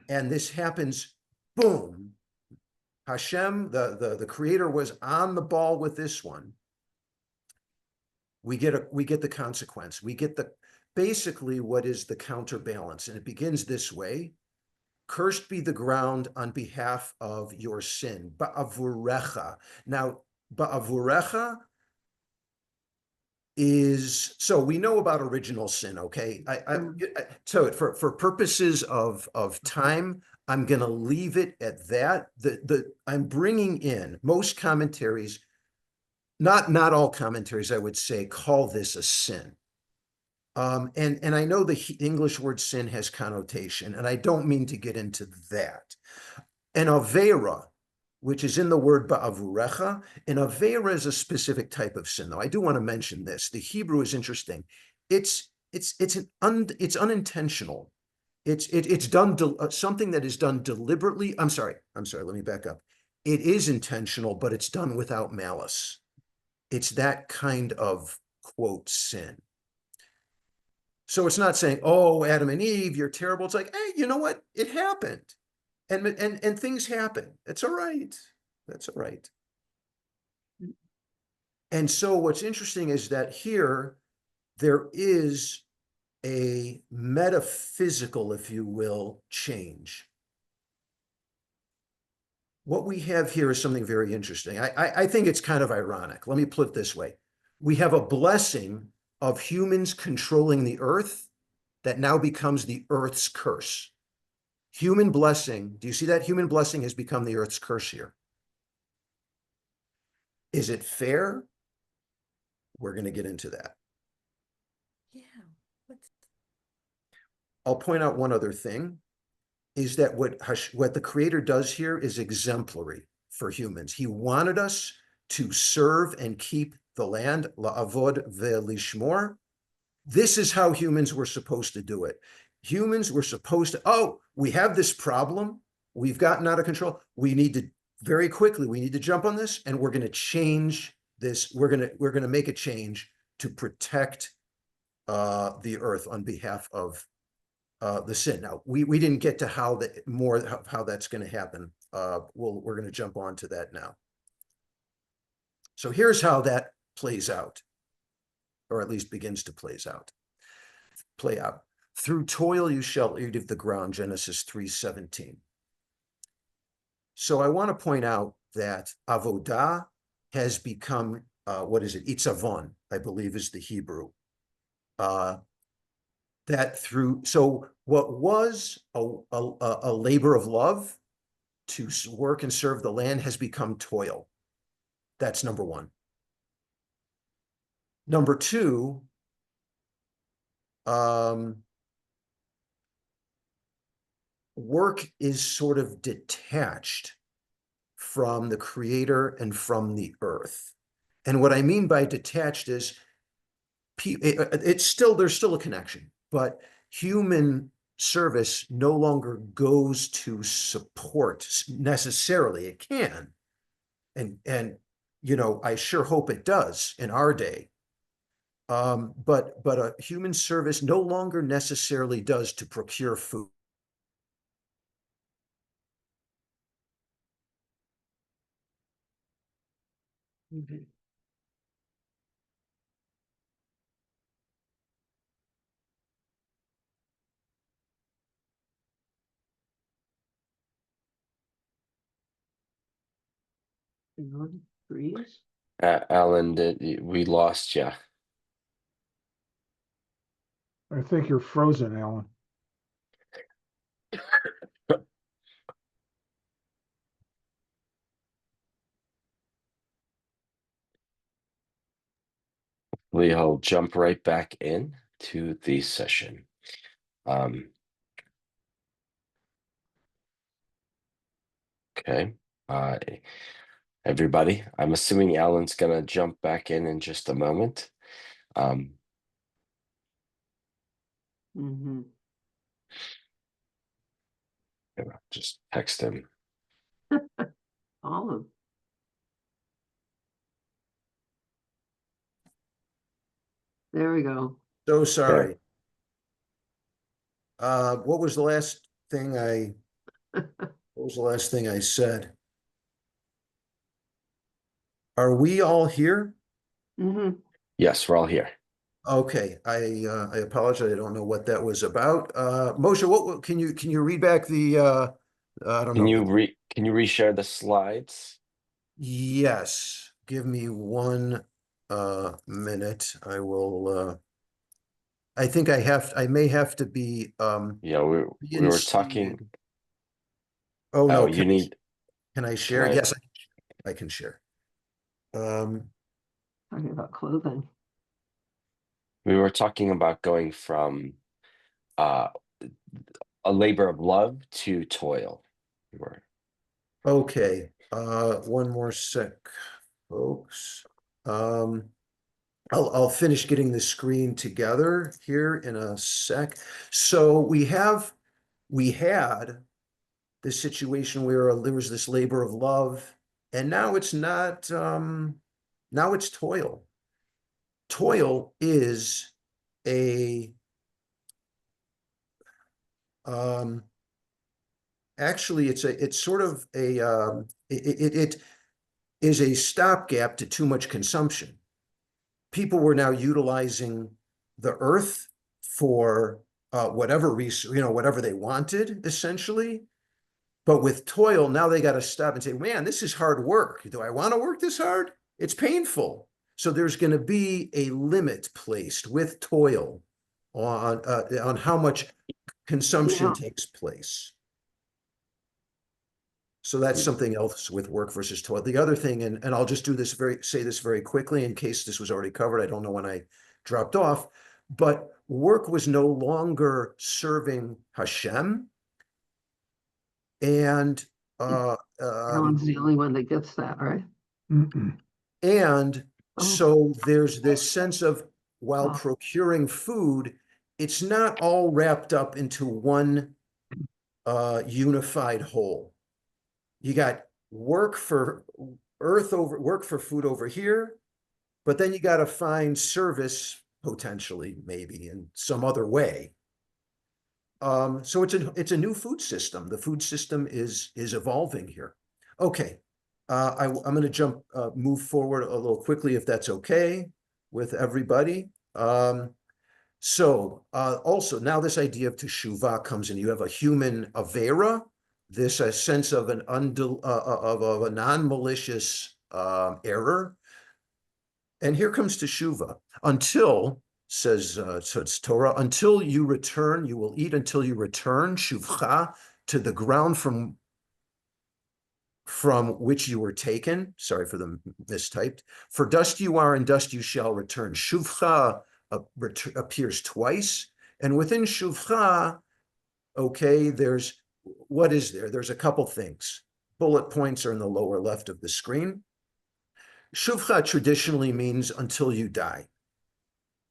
and this happens, boom, Hashem, the creator, was on the ball with this one. We get the consequence. We get basically what is the counterbalance. And it begins this way. Cursed be the ground on behalf of your sin. Ba'avurecha. Now, ba'avurecha is, so we know about original sin, okay? So for purposes of time, I'm going to leave it at that. I'm bringing in most commentaries, not all commentaries, I would say, call this a sin. And I know the English word sin has connotation, and I don't mean to get into that. An avera, which is in the word ba'avurecha, an avera is a specific type of sin, though. I do want to mention this. The Hebrew is interesting. It's unintentional. It's done something that is done deliberately. I'm sorry. Let me back up. It is intentional, but it's done without malice. It's that kind of quote sin. So it's not saying, oh, Adam and Eve, you're terrible. It's like, hey, you know what? It happened. And things happen. It's all right. That's all right. And so what's interesting is that here there is a metaphysical, if you will, change. What we have here is something very interesting. I think it's kind of ironic. Let me put it this way. We have a blessing of humans controlling the earth that now becomes the earth's curse. Human blessing, do you see that? Human blessing has become the earth's curse here. Is it fair? We're going to get into that. Yeah. I'll point out one other thing, is that what the creator does here is exemplary for humans. He wanted us to serve and keep the land, la'avod ve'lishmor. This is how humans were supposed to do it. Humans were supposed to, we have this problem. We've gotten out of control. We need to jump on this, and we're going to change this. We're going to make a change to protect the earth on behalf of the sin. Now, we didn't get to how that's going to happen. We're going to jump on to that now. So here's how that plays out, or at least begins to play out. Through toil you shall eat of the ground, Genesis 3:17. So I want to point out that avodah has become, what is it? Itzavon, I believe is the Hebrew. So what was a labor of love to work and serve the land has become toil. That's number one. Number two, work is sort of detached from the creator and from the earth. And what I mean by detached is there's still a connection, but human service no longer goes to support necessarily. It can, and I sure hope it does in our day. But a human service no longer necessarily does to procure food. Mhm. Trees? Alan, we lost you. I think you're frozen, Alan. He'll jump right back in to the session. Okay. Everybody, I'm assuming Alan's gonna jump back in just a moment. Mm-hmm. Just text him. Olive. There we go. So sorry. What was the last thing I said? Are we all here? Mm-hmm. Yes, we're all here. Okay, I apologize. I don't know what that was about. Moshe, what can you read back the I don't Can know. you reshare the slides? Yes, give me one minute. I will I think I may have to be Yeah, we were reinstated. talking. Oh Oh, no, you need. can I Can share? I? Yes, I can share. Talking about clothing. We were talking about going from a labor of love to toil. Okay, one more sec, folks. I'll finish getting the screen together here in a sec. So we had this situation where there was this labor of love, and now it's not, now it's toil. Toil is um, actually it's sort of it is a stopgap to too much consumption. People were now utilizing the earth for whatever reason, whatever they wanted, essentially. But with toil, now they got to stop and say, man, this is hard work. Do I want to work this hard? It's painful. So there's going to be a limit placed with toil on how much consumption takes place. So that's something else with work versus toil. The other thing, and I'll just say this very quickly in case this was already covered. I don't know when I dropped off, but work was no longer serving Hashem. And Alan's the only one that gets that, right? and so there's this sense of, while Oh. procuring food, it's not all wrapped up into one unified whole. You got work for food over here, but then you got to find service potentially, maybe in some other way. So it's a new food system. The food system is evolving here. Okay, I'm going to move forward a little quickly if that's okay with everybody. Also now this idea of teshuvah comes in. You have a human avera, this sense of of a non-malicious error, and here comes teshuvah. Until says so it's Torah, until you return, you will eat until you return shuvcha to the ground from which you were taken. Sorry for the mistyped. For dust you are, and dust you shall return. Shuvcha appears twice, and within shuvcha, okay, there's what is there? There's a couple things. Bullet points are in the lower left of the screen. Shuvcha traditionally means until you die.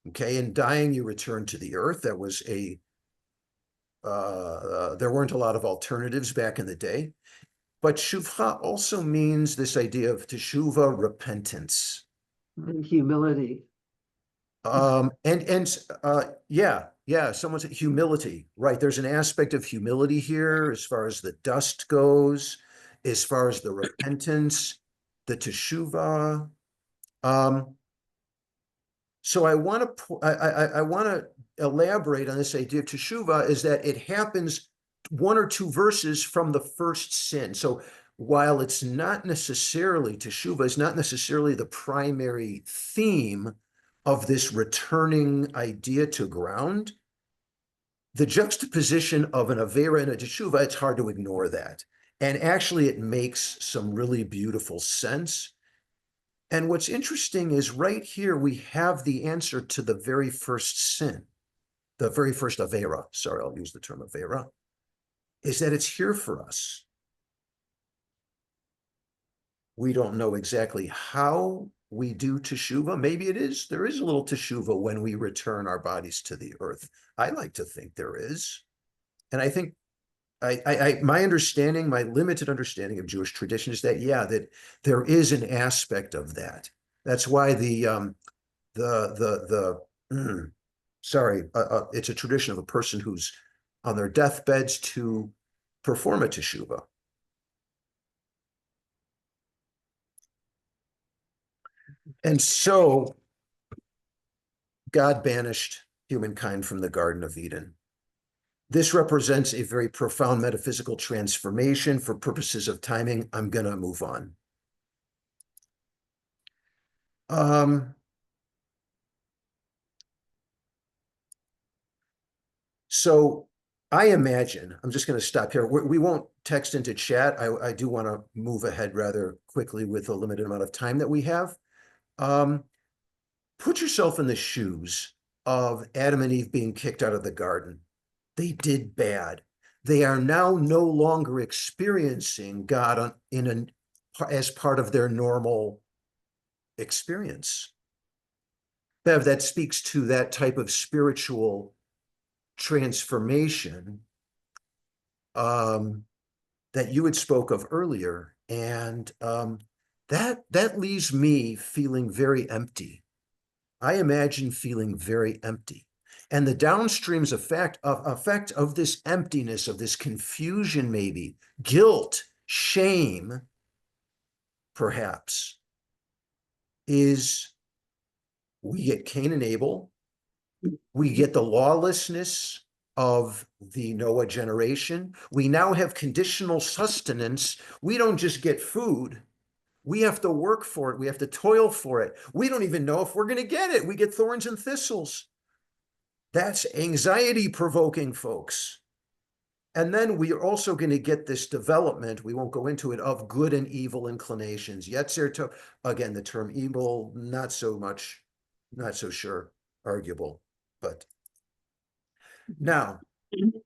Okay, in dying, you return to the earth. That was there weren't a lot of alternatives back in the day. But shuvcha also means this idea of teshuva, repentance. And humility. Yeah, someone said humility, right? There's an aspect of humility here as far as the dust goes, as far as the repentance, the teshuva. So I want to elaborate on this idea of teshuva, is that it happens one or two verses from the first sin. So while it's not necessarily, teshuva is not necessarily the primary theme of this returning idea to ground, the juxtaposition of an avera and a teshuva, it's hard to ignore that. And actually it makes some really beautiful sense. And what's interesting is right here, we have the answer to the very first sin, the very first avera. Sorry, I'll use the term avera, is that it's here for us. We don't know exactly how we do teshuva. Maybe there is a little teshuva when we return our bodies to the earth. I like to think there is. And I think my understanding, my limited understanding of Jewish tradition is that, yeah, that there is an aspect of that. That's why it's a tradition of a person who's on their deathbeds to perform a teshuva. And so God banished humankind from the Garden of Eden. This represents a very profound metaphysical transformation. For purposes of timing, I'm going to move on. So I imagine, I'm just going to stop here. We won't text into chat. I do want to move ahead rather quickly with the limited amount of time that we have. Put yourself in the shoes of Adam and Eve being kicked out of the garden. They did bad. They are now no longer experiencing God as part of their normal experience. Bev, that speaks to that type of spiritual transformation that you had spoke of earlier. And that leaves me feeling very empty. I imagine feeling very empty. And the downstreams effect of this emptiness, of this confusion, maybe guilt, shame, perhaps, is we get Cain and Abel, we get the lawlessness of the Noah generation. We now have conditional sustenance. We don't just get food. We have to work for it. We have to toil for it. We don't even know if we're going to get it. We get thorns and thistles. That's anxiety provoking, folks. And then we are also going to get this development, we won't go into it, of good and evil inclinations. Yetzer Tov, again, the term evil, not so sure, arguable. But now,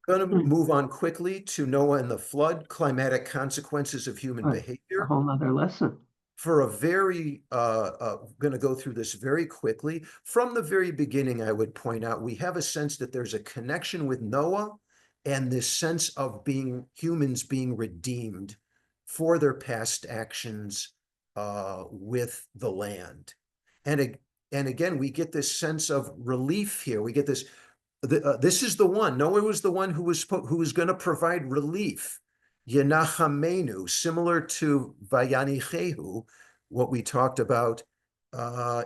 going to move on quickly to Noah and the flood, climatic consequences of human behavior. A whole other lesson. For a very, going to go through this very quickly. From the very beginning, I would point out, we have a sense that there's a connection with Noah and this sense of humans being redeemed for their past actions with the land. And again, we get this sense of relief here. We get this, this is the one, Noah was the one who was going to provide relief. Yenachamenu, similar to Vayanichehu, what we talked about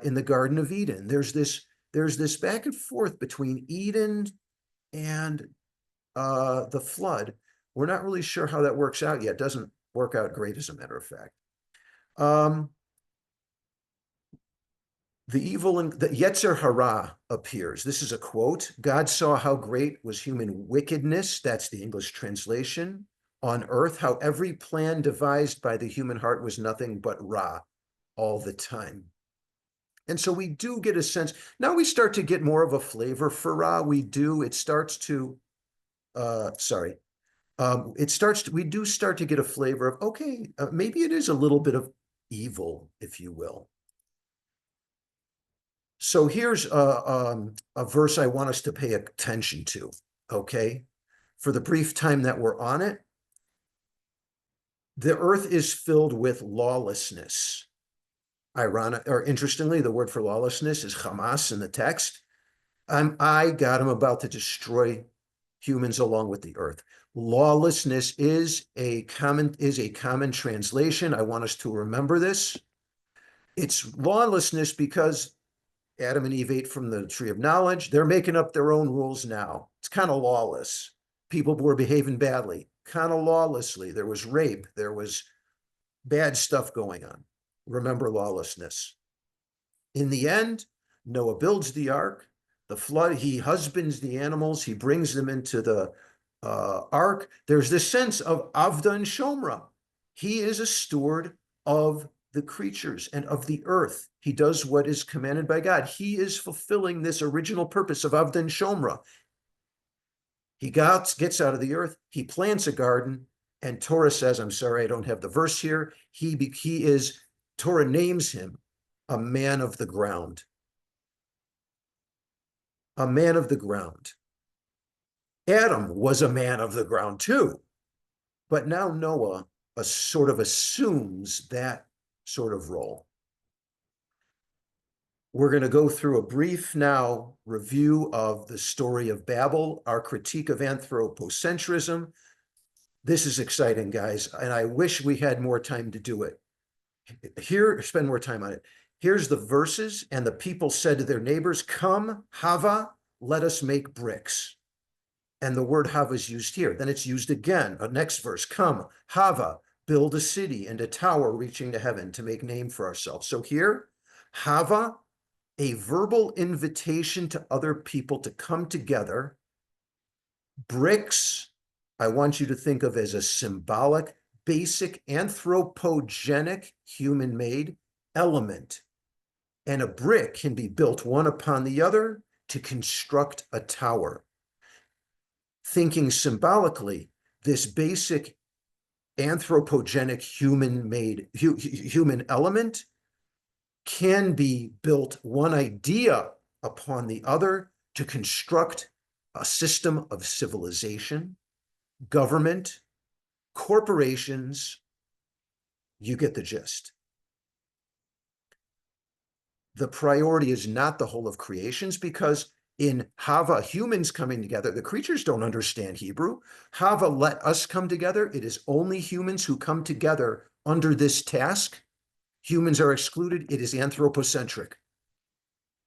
in the Garden of Eden. There's this back and forth between Eden and the flood. We're not really sure how that works out yet. It doesn't work out great, as a matter of fact. The evil and the Yetzer Hara appears. This is a quote. God saw how great was human wickedness. That's the English translation. On earth, how every plan devised by the human heart was nothing but Ra all the time. And so we do get a sense. Now we start to get more of a flavor for Ra. We do. It starts to, we do start to get a flavor of, okay, maybe it is a little bit of evil, if you will. So here's a verse I want us to pay attention to, okay? For the brief time that we're on it, the earth is filled with lawlessness. Ironic, or interestingly, the word for lawlessness is Hamas in the text. I got him about to destroy humans along with the earth. Lawlessness is a common translation. I want us to remember this. It's lawlessness because Adam and Eve ate from the tree of knowledge. They're making up their own rules now. It's kind of lawless. People were behaving badly, kind of lawlessly. There was rape. There was bad stuff going on. Remember lawlessness. In the end, Noah builds the ark. The flood, he husbands the animals. He brings them into the ark. There's this sense of Avda and Shomra. He is a steward of the creatures and of the earth. He does what is commanded by God. He is fulfilling this original purpose of Avda and Shomra. He gets out of the earth. He plants a garden. And Torah says, I'm sorry, I don't have the verse here. Torah names him a man of the ground. A man of the ground. Adam was a man of the ground too. But now Noah sort of assumes that sort of role. We're going to go through a brief now review of the story of Babel, our critique of anthropocentrism. This is exciting, guys, and I wish we had more time to do it. Here, spend more time on it. Here's the verses, and the people said to their neighbors, come, Hava, let us make bricks. And the word Hava is used here. Then it's used again, next verse, come, Hava, build a city and a tower reaching to heaven to make name for ourselves. So here, Hava, a verbal invitation to other people to come together. Bricks, I want you to think of as a symbolic, basic, anthropogenic, human-made element. And a brick can be built one upon the other to construct a tower. Thinking symbolically, this basic anthropogenic human element can be built one idea upon the other to construct a system of civilization, government, corporations. You get the gist. The priority is not the whole of creations, because in Hava, humans coming together, the creatures don't understand Hebrew. Hava, let us come together. It is only humans who come together under this task. Humans are excluded. It is anthropocentric.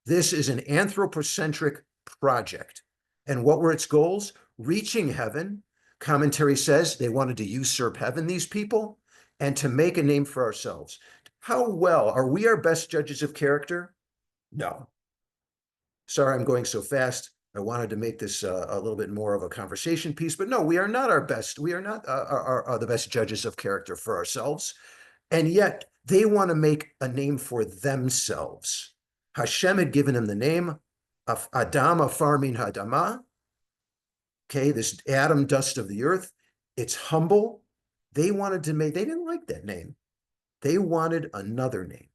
This is an anthropocentric project. And what were its goals? Reaching heaven. Commentary says they wanted to usurp heaven, these people, and to make a name for ourselves. How well, are we our best judges of character? No. Sorry, I'm going so fast. I wanted to make this a little bit more of a conversation piece, but no, we are not our best. We are not the best judges of character for ourselves. And yet they want to make a name for themselves. Hashem had given him the name of Adam Afar Min Hadama. Okay, this Adam, dust of the earth. It's humble. They didn't like that name. They wanted another name.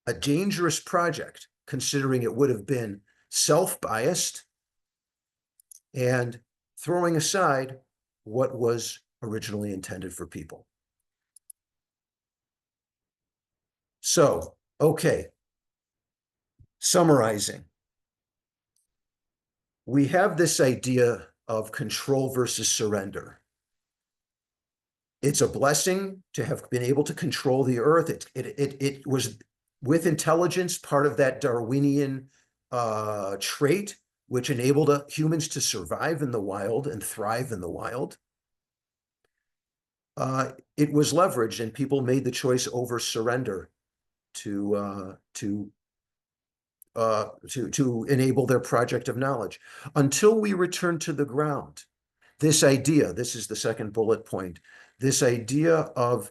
A dangerous project, considering it would have been self-biased and throwing aside what was originally intended for people. So, okay, summarizing. We have this idea of control versus surrender. It's a blessing to have been able to control the earth. It was, with intelligence, part of that Darwinian trait, which enabled humans to survive in the wild and thrive in the wild. It was leveraged, and people made the choice over surrender to enable their project of knowledge. Until we return to the ground, this idea, this is the second bullet point, this idea of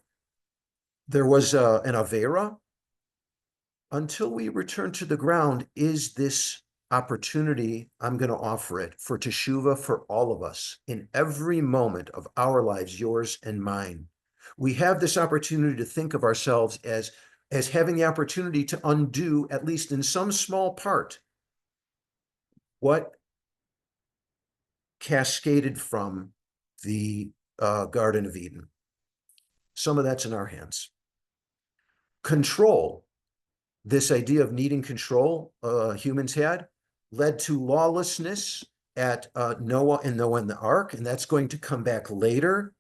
there was an Avera, until we return to the ground, is this opportunity, I'm going to offer it for teshuvah for all of us in every moment of our lives, yours and mine. We have this opportunity to think of ourselves as having the opportunity to undo, at least in some small part, what cascaded from the Garden of Eden. Some of that's in our hands. Control, this idea of needing control humans had, led to lawlessness at Noah and the ark, and that's going to come back later.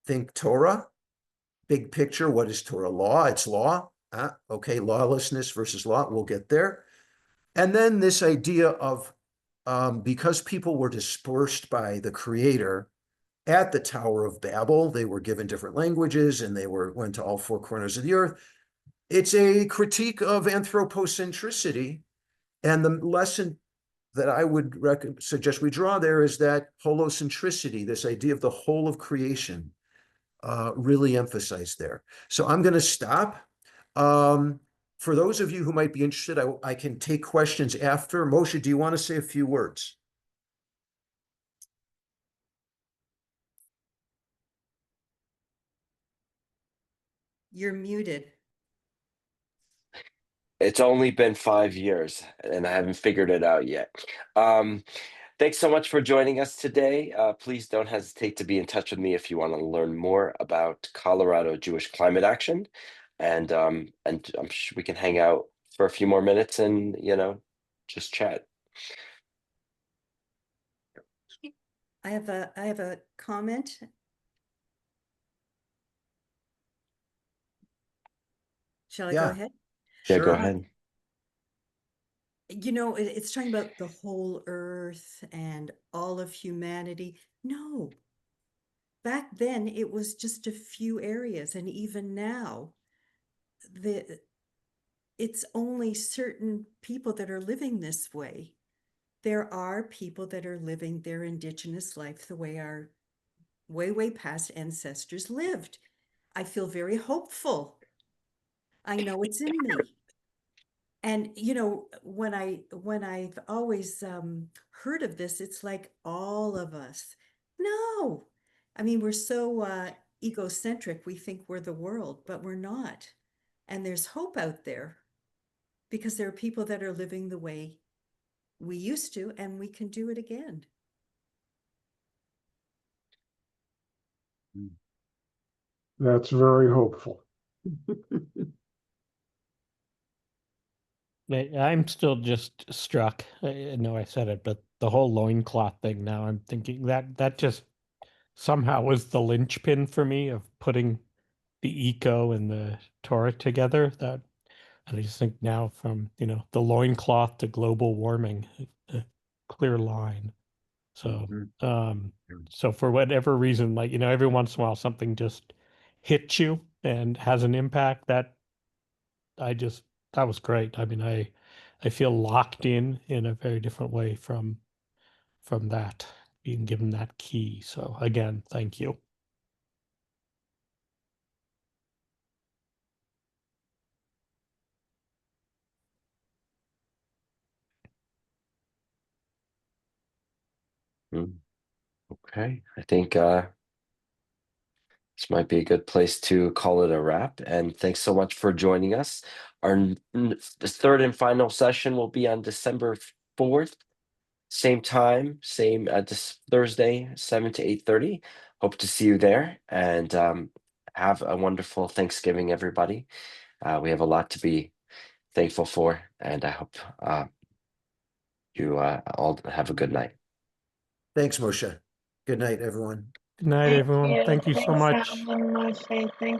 Think Torah, big picture. What is Torah? Law. It's law. Okay, lawlessness versus law. We'll get there. And then this idea of because people were dispersed by the Creator at the Tower of Babel, they were given different languages and they went to all four corners of the earth. It's a critique of anthropocentricity. And the lesson that I would suggest we draw there is that holocentricity, this idea of the whole of creation, really emphasized there. So I'm going to stop. For those of you who might be interested, I can take questions after. Moshe, do you want to say a few words? You're muted. It's only been 5 years and I haven't figured it out yet. Thanks so much for joining us today. Please don't hesitate to be in touch with me if you want to learn more about Colorado Jewish Climate Action. And I'm sure we can hang out for a few more minutes and, just chat. I have a comment. Shall I go Yeah. ahead? Yeah, go Sure. ahead. It's talking about the whole earth and all of humanity. No. Back then it was just a few areas, and even now it's only certain people that are living this way. There are people that are living their indigenous life the way our way past ancestors lived. I feel very hopeful. I know it's in me. And when I've always heard of this, it's like all of us. No, I mean, we're so egocentric. We think we're the world, but we're not. And there's hope out there because there are people that are living the way we used to, and we can do it again. That's very hopeful. I'm still just struck. I know I said it, but the whole loincloth thing now, I'm thinking that just somehow was the linchpin for me of putting the eco and the Torah together. That I just think now from, the loincloth to global warming, a clear line. So, so for whatever reason, like, every once in a while something just hits you and has an impact that was great. I mean, I feel locked in a very different way from that, being given that key. So again, thank you. Okay, I think this might be a good place to call it a wrap. And thanks so much for joining us. The third and final session will be on December 4th. Same time, same this Thursday, 7 to 8:30. Hope to see you there, and have a wonderful Thanksgiving, everybody. We have a lot to be thankful for, and I hope you all have a good night. Thanks, Moshe. Good night, everyone. Good night, everyone. Thank you so much. Thanks, Alan, Moshe. Thank